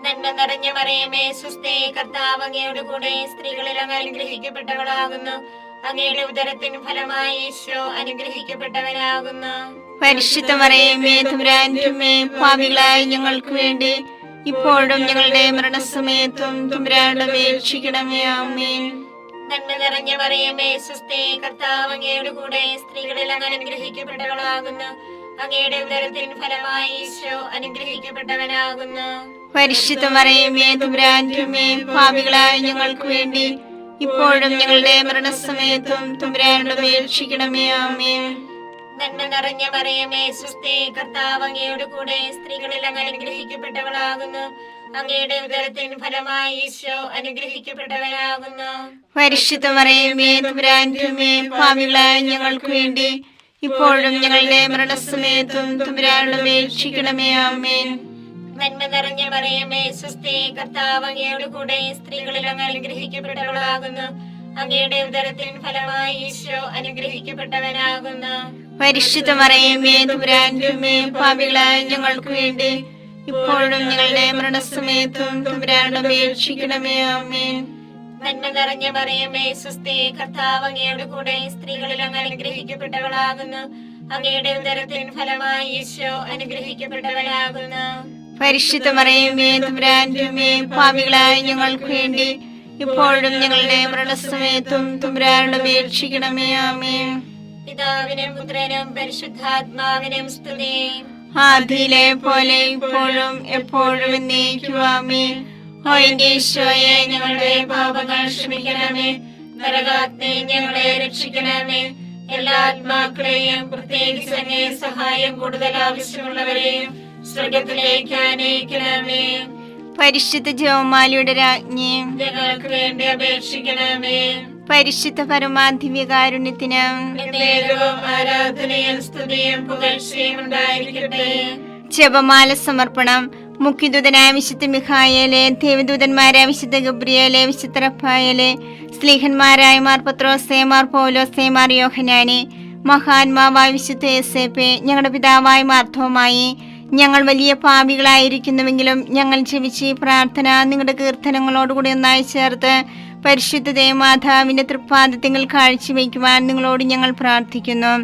നന്മ നിറഞ്ഞ മറിയമേ സുസ്ഥി, കർത്താവ് അങ്ങയോട് കൂടെ, സ്ത്രീകളിൽ അങ്ങ് അനുഗ്രഹിക്കപ്പെട്ടവളാകുന്നു. അങ്ങയുടെ ഉദരത്തിൻ ഫലമായി ഈശോ അനുഗ്രഹിക്കപ്പെട്ടവനാകുന്നു. പരിശുദ്ധ മറിയമേ തമ്പുരാന്റെ അമ്മേ, പാപികളായ ഞങ്ങൾക്ക് വേണ്ടി ഇപ്പോഴും ഞങ്ങളുടെ മരണസമയത്തും തമ്പുരാനോട് അപേക്ഷിക്കണമേ. ആമേൻ. നന്മ നിറഞ്ഞ മറിയമേ സുസ്ഥി, കർത്താവ് അങ്ങയോട് കൂടെ, സ്ത്രീകളിൽ അങ്ങ് അനുഗ്രഹിക്കപ്പെട്ടവളാകുന്നു. അങ്ങയുടെ ഉദരത്തിൻ ഫലമായി ഈശോ അനുഗ്രഹിക്കപ്പെട്ടവനാകുന്നു. പരിശുദ്ധ മറിയമേ തമ്പുരാന്റെ അമ്മേ, പാപികളായ ഞങ്ങൾക്ക് വേണ്ടി ഇപ്പോഴും ഞങ്ങളുടെ മരണസമയത്തും തമ്പുരാനോട് അപേക്ഷിക്കണമേ. ആമേൻ. നന്മ നിറഞ്ഞ മറിയമേ സുസ്ഥി, കർത്താവ് അങ്ങയോട് കൂടെ, സ്ത്രീകളിൽ അങ്ങ് അനുഗ്രഹിക്കപ്പെട്ടവളാകുന്നു. അങ്ങയുടെ ഉദരത്തിൻ ഫലമായി ഈശോ അനുഗ്രഹിക്കപ്പെട്ടവനാകുന്നു. പരിശുദ്ധ മറിയമേ തമ്പുരാന്റെ അമ്മേ, പാപികളായ ഞങ്ങൾക്ക് വേണ്ടി ഇപ്പോഴും ഞങ്ങളുടെ മരണസമയത്തും തമ്പുരാനോട് അപേക്ഷിക്കണമേ. ആമേൻ. നന്മ നിറഞ്ഞ മറിയമേ സുസ്ഥി, കർത്താവ് അങ്ങയോട് കൂടെ, സ്ത്രീകളിൽ അങ്ങ് അനുഗ്രഹിക്കപ്പെട്ടവളാകുന്നു. അങ്ങയുടെ ഉദരത്തിൻ ഫലമായി ഈശോ അനുഗ്രഹിക്കപ്പെട്ടവനാകുന്നു. പരിശുദ്ധ മറിയമേ തമ്പുരാന്റമ്മേ, പാപികളായ ഞങ്ങൾക്ക് വേണ്ടി ഇപ്പോഴും ഞങ്ങളുടെ മരണസമയത്തും തമ്പുരാനോട് അപേക്ഷിക്കണമേ. ആമേൻ. നന്മ നിറഞ്ഞ മറിയമേ സ്വസ്തി, കർത്താവ് അങ്ങയുടെ കൂടെ സ്ത്രീകളിൽ അങ്ങ് അനുഗ്രഹിക്കപ്പെട്ടവളാകുന്നു. അങ്ങയുടെ ഉദരത്തിൻ ഫലമായി ഈശോ അനുഗ്രഹിക്കപ്പെട്ടവനാകുന്നു. പരിശുദ്ധ മറിയമേ തമ്പുരാന്റമ്മേ, പാപികളായ ഞങ്ങൾക്ക് വേണ്ടി ഇപ്പോഴും ഞങ്ങളുടെ മരണസമയത്തും തമ്പുരാനോട് അപേക്ഷിക്കണമേ. ആമേൻ. പിതാവിനും പുത്രനും പരിശുദ്ധാത്മാവിനും സ്തുതി. ആദിയിലെ പോലെ ഇപ്പോഴും എപ്പോഴും എന്നേക്കും. ആമേൻ. ഓ എന്റെ ഈശോയെ, ഞങ്ങളുടെ പാപങ്ങൾ ക്ഷമിക്കണമേ. നരകാഗ്നി ഞങ്ങളെ രക്ഷിക്കണമേ. എല്ലാ ആത്മാക്കളെയും പ്രത്യേകിച്ച് അങ്ങേ സഹായം കൂടുതൽ ആവശ്യമുള്ളവരെയും സ്വർഗത്തിലേക്ക് ആനയിക്കണമേ. പരിശുദ്ധ ജപമാലയുടെ രാജ്ഞി, ഞങ്ങൾക്ക് വേണ്ടി അപേക്ഷിക്കണമേ. പരിശുദ്ധ പരമാധിവ്യകാരുണ്യത്തിന് എന്നേരവും ആരാധനയും സ്തുതിയും പുകഴ്ചയും ഉണ്ടായിരിക്കട്ടെ. ജപമാല സമർപ്പണം. മുഖ്യദൂതനായ വിശുദ്ധ മിഖായേലെ, ദേവദൂതന്മാരായ വിശുദ്ധ ഗബ്രിയേലെ, വിശുദ്ധ റഫായേലെ, സ്ലീഹന്മാരായ മാർ പത്രോസേ, മാർ പൗലോസേ, മാർ യോഹന്നാനെ, മഹാത്മാവായ വിശുദ്ധ യേസേപ്പേ, ഞങ്ങളുടെ പിതാവായ മാർത്തോമായി, ഞങ്ങൾ വലിയ പാപികളായിരിക്കുന്നുവെങ്കിലും ഞങ്ങൾ ജപിച്ച് ഈ പ്രാർത്ഥന നിങ്ങളുടെ കീർത്തനങ്ങളോടുകൂടി ഒന്നായി ചേർത്ത് പരിശുദ്ധ ദേവമാതാവിന്റെ തൃപ്പാദത്തിൽ കാഴ്ചവെക്കുവാൻ നിങ്ങളോട് ഞങ്ങൾ പ്രാർത്ഥിക്കുന്നു.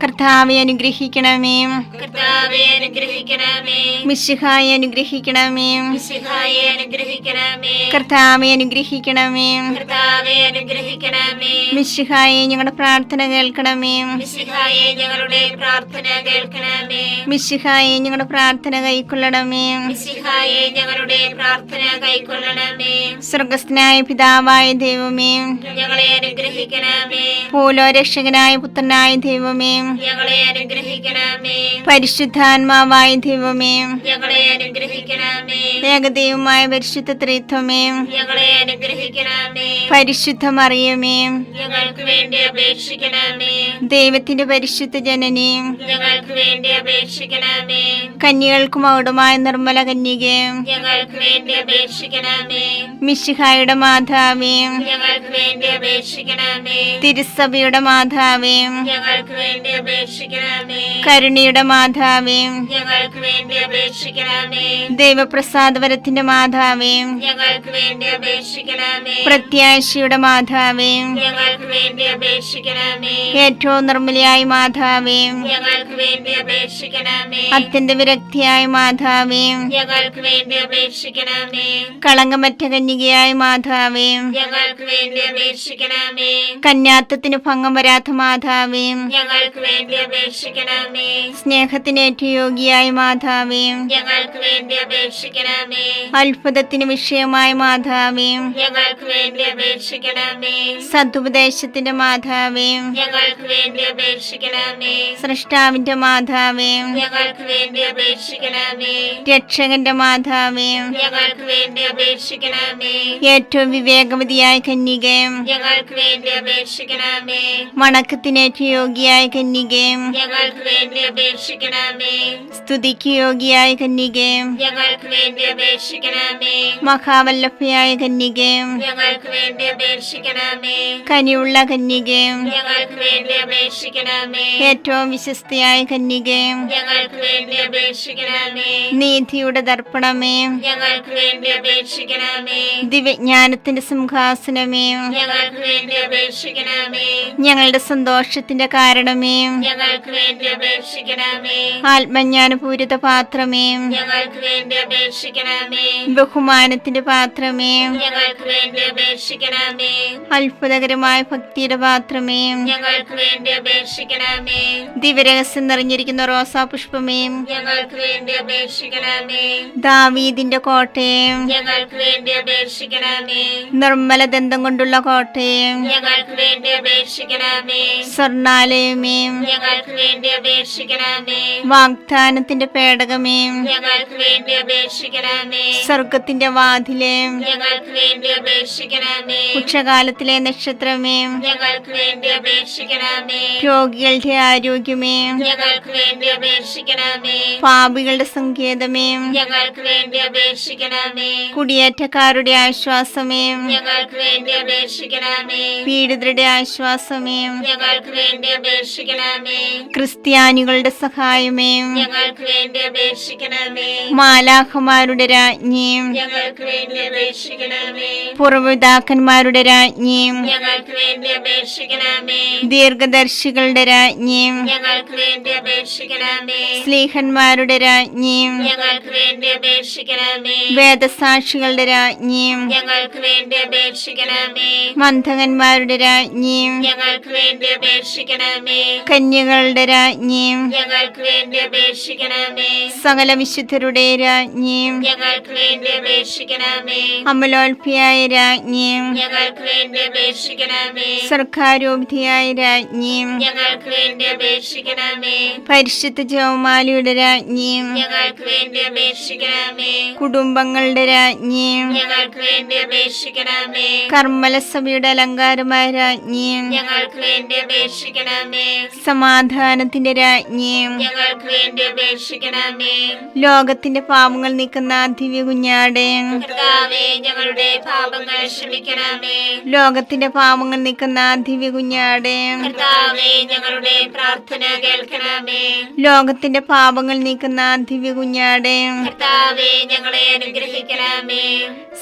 കർത്താവെ അനുഗ്രഹിക്കണമേ. കർത്താവേ അനുഗ്രഹിക്കണമേ. മിശിഹായെ അനുഗ്രഹിക്കണമേ. മിശിഹായെ അനുഗ്രഹിക്കണമേ. കർത്താവെ അനുഗ്രഹിക്കണമേ. കർത്താവേ അനുഗ്രഹിക്കണമേ. മിശിഹായെ ഞങ്ങളുടെ പ്രാർത്ഥന കേൾക്കണമേ. മിശിഹായെ ഞങ്ങളുടെ പ്രാർത്ഥന കേൾക്കണമേ. മിശിഹായെ ഞങ്ങളുടെ പ്രാർത്ഥന കൈക്കൊള്ളണമേ. മിശിഹായെ ഞങ്ങളുടെ പ്രാർത്ഥന കൈക്കൊള്ളണമേ. സ്വർഗസ്ഥനായ പിതാവായ ദൈവമേ, ഞങ്ങളെ അനുഗ്രഹിക്കണമേ. പൂലോരക്ഷകനായ പുത്രനായ ദൈവമേ, ഞങ്ങളെ അനുഗ്രഹിക്കണമേ. പരിശുദ്ധാത്മാവായ ദൈവമേ, ഞങ്ങളെ അനുഗ്രഹിക്കണമേ. ഏകദൈവമായ പരിശുദ്ധ ത്രിത്വമേ, ഞങ്ങളെ അനുഗ്രഹിക്കണമേ. പരിശുദ്ധ മറിയമേ, ഞങ്ങൾക്ക് വേണ്ടി അപേക്ഷിക്കണമേ. ദൈവത്തിന്റെ പരിശുദ്ധ ജനനി, ഞങ്ങൾക്ക് വേണ്ടി അപേക്ഷിക്കണമേ. കന്യകൾക്ക് മൗഢമായ നിർമ്മല കന്യകേ, ഞങ്ങൾക്ക് വേണ്ടി അപേക്ഷിക്കണമേ. മിശിഹായുടെ മാതാവേ, ഞങ്ങൾക്ക് വേണ്ടി അപേക്ഷിക്കണമേ. തിരുസഭയുടെ മാതാവേ, ഞങ്ങൾക്ക് വേണ്ടി അപേക്ഷിക്കണമേ. കരുണയുടെ മാതാവേ, ഞങ്ങൾക്ക് വേണ്ടി അപേക്ഷിക്കണമേ. ദൈവപ്രസാദവരത്തിന്റെ മാതാവേ, ഞങ്ങൾക്ക് വേണ്ടി അപേക്ഷിക്കണമേ. പ്രത്യാശയുടെ മാതാവേ, ഞങ്ങൾക്ക് വേണ്ടി അപേക്ഷിക്കണമേ. ഏറ്റവും നിർമ്മലയായ മാതാവേ, ഞങ്ങൾക്ക് വേണ്ടി അപേക്ഷിക്കണമേ. അത്യന്ത വിരക്തിയായ മാതാവേ, ഞങ്ങൾക്ക് വേണ്ടി അപേക്ഷിക്കണമേ. കളങ്കമറ്റ കന്യകയായ മാതാവേ, ഞങ്ങൾക്ക് വേണ്ടി അപേക്ഷിക്കണമേ. കന്യാത്വത്തിന് ഭംഗം വരാത്ത മാതാവേ, ഞങ്ങൾക്ക് വേണ്ടി അപേക്ഷിക്കണമേ. സ്നേഹത്തിന് ഏറ്റവും യോഗ്യയായ മാതാവേ, ഞങ്ങൾക്ക് വേണ്ടി അപേക്ഷിക്കണമേ. അത്ഭുതത്തിന് വിഷയമായ മാതാവേ, ഞങ്ങൾക്ക് വേണ്ടി അപേക്ഷിക്കണമേ. സതുപദേശത്തിന്റെ മാതാവേ, ഞങ്ങൾക്ക് വേണ്ടി അപേക്ഷിക്കണമേ. സൃഷ്ടാവിന്റെ മാതാവേ, ഞങ്ങൾക്ക് വേണ്ടി അപേക്ഷിക്കണമേ. രക്ഷകന്റെ മാതാവേ, ഞങ്ങൾക്ക് വേണ്ടി അപേക്ഷിക്കണമേ. ഏറ്റവും വിവേകവതിയായ കന്യകേ, ഞങ്ങൾക്ക് വേണ്ടി അപേക്ഷിക്കണമേ. വണക്കത്തിന് ഏറ്റവും യോഗ്യയായ കന്യകേ, ഞങ്ങൾക്ക് വേണ്ടി അപേക്ഷിക്കണമേ. സ്തുതിക്ക് യോഗ്യയായ കന്യകേ, ഞങ്ങൾക്ക് വേണ്ടി അപേക്ഷിക്കണമേ. മഹാവല്ലഭയായ കന്യകേ, ഞങ്ങൾക്ക് വേണ്ടി അപേക്ഷിക്കണമേ. കനിയുള്ള കന്യകേ, ഞങ്ങൾക്ക് വേണ്ടി അപേക്ഷിക്കണമേ. ഏറ്റവും വിശ്വസ്തയായ കന്യകേ, ഞങ്ങൾക്ക് വേണ്ടി അപേക്ഷിക്കണമേ. നീതിയുടെ ദർപ്പണമേ, ഞങ്ങൾക്ക് വേണ്ടി അപേക്ഷിക്കണമേ. ദിവ്യജ്ഞാനത്തിന്റെ സിംഹാസനമേ, ഞങ്ങൾക്ക് വേണ്ടി അപേക്ഷിക്കണമേ. ഞങ്ങളുടെ സന്തോഷത്തിന്റെ കാരണമേ, ഞങ്ങൾക്ക് വേണ്ടി അപേക്ഷിക്കണമേ. ആത്മജ്ഞാനപൂരിത പാത്രമേ, ഞങ്ങൾക്ക് വേണ്ടി അപേക്ഷിക്കണമേ. ബഹുമാനത്തിന്റെ പാത്രമേ, ഞങ്ങൾക്ക് വേണ്ടി അപേക്ഷിക്കണമേ. അത്ഭുതകരമായ ഭക്തിയുടെ പാത്രമേ, ഞങ്ങൾക്ക് വേണ്ടി അപേക്ഷിക്കണമേ. ദിവ്യരഹസ്യം നിറഞ്ഞിരിക്കുന്ന റോസാ പുഷ്പമേ, ഞങ്ങൾക്ക് വേണ്ടി അപേക്ഷിക്കണമേ. ദാവീദിന്റെ കോട്ടയെ, ഞങ്ങൾക്ക് വേണ്ടി അപേക്ഷിക്കണമേ. നിർമ്മല ദന്തം കൊണ്ടുള്ള കോട്ടയെ, ഞങ്ങൾക്ക് വേണ്ടി അപേക്ഷിക്കണമേ. സ്വർണാലയമേ, ഞങ്ങൾക്ക് വേണ്ടി അപേക്ഷിക്കണമേ. വാഗ്ദാനത്തിന്റെ പേടകമേ, ഞങ്ങൾക്ക് വേണ്ടി അപേക്ഷിക്കണമേ. അപേക്ഷിക്കണമേ. സ്വർഗത്തിന്റെ വാതിലേ, ഞങ്ങൾക്ക് വേണ്ടി അപേക്ഷിക്കണമേ. ഉച്ചകാലത്തിലെ നക്ഷത്രമേ, ഞങ്ങൾക്ക് വേണ്ടി അപേക്ഷിക്കണമേ. രോഗികളുടെ ആരോഗ്യമേ, ഞങ്ങൾക്ക് വേണ്ടി അപേക്ഷിക്കണമേ. പാപികളുടെ സങ്കേതമേ, ഞങ്ങൾക്ക് വേണ്ടി അപേക്ഷിക്കണമേ. കുടിയേറ്റക്കാരുടെ ആശ്വാസമേ, ഞങ്ങൾക്ക് വേണ്ടി അപേക്ഷിക്കണമേ. പീഡിതരുടെ ആശ്വാസമേ, ഞങ്ങൾക്ക് വേണ്ടി അപേക്ഷിക്കണമേ. ക്രിസ്ത്യാനികളുടെ സഹായമേ, ഞങ്ങൾക്ക് വേണ്ടി അപേക്ഷിക്കണമേ. മാലാഖമാരുടെ രാജ്ഞി, ഞങ്ങൾക്ക് വേണ്ടി അപേക്ഷിക്കണമേ. പൂർവ്വപിതാക്കന്മാരുടെ രാജ്ഞി, ഞങ്ങൾക്ക് വേണ്ടി അപേക്ഷിക്കണമേ. ദീർഘദർശികളുടെ രാജ്ഞി, ഞങ്ങൾക്ക് വേണ്ടി അപേക്ഷിക്കണമേ. സ്ലീഹന്മാരുടെ രാജ്ഞി, ഞങ്ങൾക്ക് വേണ്ടി അപേക്ഷിക്കണമേ. വേദസാക്ഷികളുടെ രാജ്ഞി, ഞങ്ങൾക്ക് വേണ്ടി അപേക്ഷിക്കണമേ. മന്ധകന്മാരുടെ രാജ്ഞി, ഞങ്ങൾക്ക് വേണ്ടി അപേക്ഷിക്കണമേ. കന്യകളുടെ രാജ്ഞി, ഞങ്ങൾക്ക് വേണ്ടി അപേക്ഷിക്കണമേ. സകല വിശുദ്ധരുടെ രാജ്ഞി, ഞങ്ങൾക്ക് വേണ്ടി അപേക്ഷിക്കണമേ. അമലോൽപിയായ രാജ്ഞി, ഞങ്ങൾക്ക് വേണ്ടി അപേക്ഷിക്കണമേ. സർക്കാരോപധിയായ രാജ്ഞി, ഞങ്ങൾക്ക് വേണ്ടി അപേക്ഷിക്കണമേ. പരിശുദ്ധ ജപമാലയുടെ രാജ്ഞി, ഞങ്ങൾക്ക് വേണ്ടി അപേക്ഷിക്കണമേ. കുടുംബങ്ങളുടെ രാജ്ഞി, ഞങ്ങൾക്ക് വേണ്ടി അപേക്ഷിക്കണമേ. കർമ്മലസഭയുടെ അലങ്കാരമായ രാജ്ഞി, ഞങ്ങൾക്ക് വേണ്ടി അപേക്ഷിക്കണമേ. സമാധാനത്തിന്റെ രാജ്ഞി, ഞങ്ങൾക്ക് വേണ്ടി അപേക്ഷിക്കണമേ. ലോകത്തിന്റെ പാപങ്ങൾ നീക്കുന്ന ദിവ്യ കുഞ്ഞാടേ, കർത്താവേ, ഞങ്ങളുടെ പാപങ്ങൾ ക്ഷമിക്കണമേ. ലോകത്തിന്റെ പാപങ്ങൾ നീക്കുന്ന ദിവ്യ കുഞ്ഞാടേ, കർത്താവേ, ഞങ്ങളുടെ പ്രാർത്ഥന കേൾക്കണമേ. ലോകത്തിന്റെ പാപങ്ങൾ നീക്കുന്ന ദിവ്യ കുഞ്ഞാടേ, കർത്താവേ, ഞങ്ങളെ അനുഗ്രഹിക്കണമേ.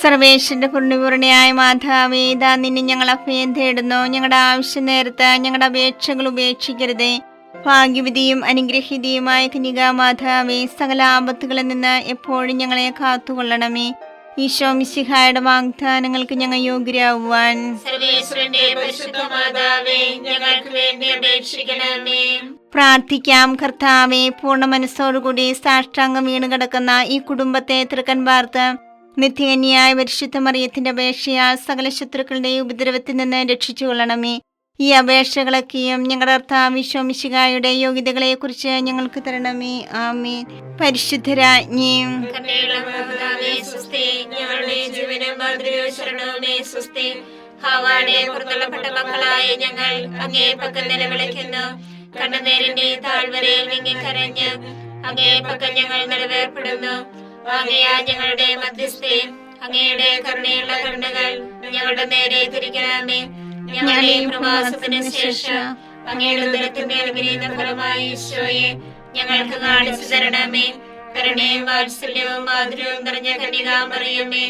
സർവേശ്വരന്റെ പുണ്യപൂർണയായ മാതാവേ, ഇതാ നിന്നെ ഞങ്ങൾ അഭയം തേടുന്നു. ഞങ്ങളുടെ ആവശ്യ നേരത്ത് ഞങ്ങളുടെ അപേക്ഷകൾ ഉപേക്ഷിക്കരുതേ. ഭാഗ്യവതിയും അനുഗ്രഹീതയുമായ കന്യകാമാതാവേ, സകല ആപത്തുകളിൽ നിന്ന് എപ്പോഴും ഞങ്ങളെ കാത്തുകൊള്ളണമേ. ഈശോ മിശിഹായുടെ വാഗ്ദാനങ്ങൾക്ക് ഞങ്ങൾ യോഗ്യരാകുവാൻ സർവേശ്വരന്റെ പരിശുദ്ധ മാതാവേ, ഞങ്ങൾക്ക് വേണ്ടി അപേക്ഷിക്കണമേ. പ്രാർത്ഥിക്കാം. കർത്താവേ, പൂർണ്ണ മനസ്സോടുകൂടി സാഷ്ടാംഗം വീണ് കിടക്കുന്ന ഈ കുടുംബത്തെ തൃക്കൻ പാർത്ത് നിത്യകന്യായ പരിശുദ്ധ മറിയത്തിന്റെ അപേക്ഷയാൽ സകല ശത്രുക്കളുടെ ഉപദ്രവത്തിൽ നിന്ന് രക്ഷിച്ചു കൊള്ളണമേ. ഈ അപേക്ഷകളൊക്കെയും ഞങ്ങളുടെ കർത്താവ് ഈശോ മിശിഹായുടെ യോഗ്യതകളെ കുറിച്ച് ഞങ്ങൾക്ക് തരണമേ. ആമേൻ. പരിശുദ്ധരാജ്ഞി, കരുണയുള്ള മാതാവേ, സ്വസ്തി. ഞങ്ങളുടെ ജീവനും മാതൃകയും ശരണവുമേ, സ്വസ്തി. ഹവ്വായുടെ പുറന്തള്ളപ്പെട്ട മക്കളായ ഞങ്ങൾ അങ്ങേ പക്കൽ നിലവിളിക്കുന്നു. കണ്ണുനീരിന്റെ താഴ്വരയിൽ വിങ്ങിക്കരഞ്ഞ് അങ്ങേ പക്കൽ ഞങ്ങൾ നിലവേർപ്പെടുന്നു. ആകയാൽ ഞങ്ങളുടെ മധ്യസ്ഥേ, അങ്ങയുടെ കരുണയുള്ള കരുണകൾ ഞങ്ങളുടെ നേരെ തിരിക്കണമേ. ഞങ്ങളുടെ പ്രവാസത്തിന് ശേഷം അങ്ങയുടെ ഉദരത്തിന്റെ അനുഗ്രഹീത ഫലമായി ഈശോയെ ഞങ്ങൾക്ക് കാണിച്ചു തരണമേ. കരുണയും വാത്സല്യവും മാധുര്യവും നിറഞ്ഞ കന്യകാമറിയമേ,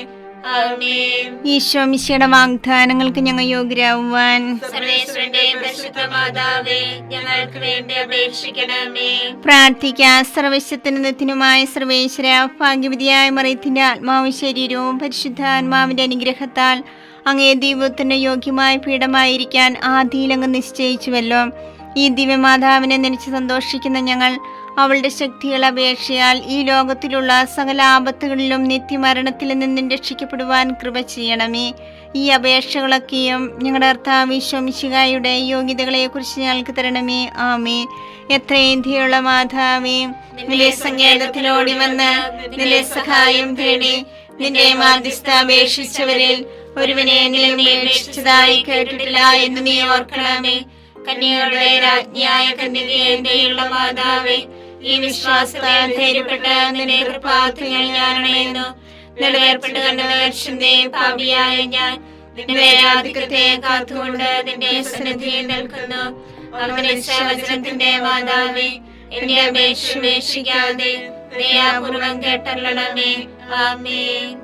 ആമേൻ. ഈശോ മിശിഹായുടെ വാഗ്ദാനങ്ങൾക്ക് ഞങ്ങൾ യോഗ്യരാകുവാൻ സർവേശ്വരന്റെ പരിശുദ്ധ മാതാവേ, ഞങ്ങൾക്ക് വേണ്ടി അപേക്ഷിക്കണമേ. പ്രാർത്ഥിക്കാം. സർവശക്തനുമായ സർവേശ്വര, ഭാഗ്യവതിയായ മറിയത്തിന്റെ ആത്മാവും ശരീരവും പരിശുദ്ധാത്മാവിന്റെ അനുഗ്രഹത്താൽ അങ്ങേ ദൈവത്തിന് യോഗ്യമായ പീഠമായിരിക്കാൻ ആദിയിലങ്ങ് നിശ്ചയിച്ചുവല്ലോ. ഈ ദിവ്യമാതാവിനെ നനച്ച് സന്തോഷിക്കുന്ന ഞങ്ങൾ അവളുടെ ശക്തിയുള്ള അപേക്ഷയാൽ ഈ ലോകത്തിലുള്ള സകല ആപത്തുകളിലും നിത്യമരണത്തിൽ നിന്നും രക്ഷിക്കപ്പെടുവാൻ കൃപ ചെയ്യണമേ. ഈ അപേക്ഷകളൊക്കെയും ഞങ്ങളുടെ കർത്താവ് ഈശോ മിശിഹായുടെ യോഗ്യതകളെ കുറിച്ച് ഞങ്ങൾക്ക് തരണമേ. ആമേൻ. എത്രയും ദയുള്ള മാതാവേ, നിന്റെ സങ്കേതത്തിലോടി വന്ന് നിന്റെ സഹായം തേടി നിന്റെ മാധ്യസ്ഥ അപേക്ഷിച്ചവരിൽ ഒരുവനെങ്കിലും നീ അപേക്ഷിച്ചതായി കേട്ടിട്ടില്ല എന്ന് നീ ഓർക്കണമേ. കന്യകളുടെ രാജ്ഞിയായ കന്യകയുള്ള മാതാവേ, ഈ വിശ്വാസത്താൽ ധൈര്യപ്പെട്ട് നിന്റെ കൃപാർത്ഥങ്ങൾ ഞാൻ അണയുന്നു. നിലവേർപ്പെട്ട് കണ്ട പാപിയായ ഞാൻ നിന്റെ ആധിക്യത്തെ കാത്തുകൊണ്ട് നിന്റെ സന്നിധിയിൽ നിൽക്കുന്നു. അങ്ങനെ വചനത്തിന്റെ മാതാവേ, എന്റെ അപേക്ഷ ഉപേക്ഷിക്കാതെ ദയാപൂർവം കേട്ടല്ലണമേ. ആമേൻ.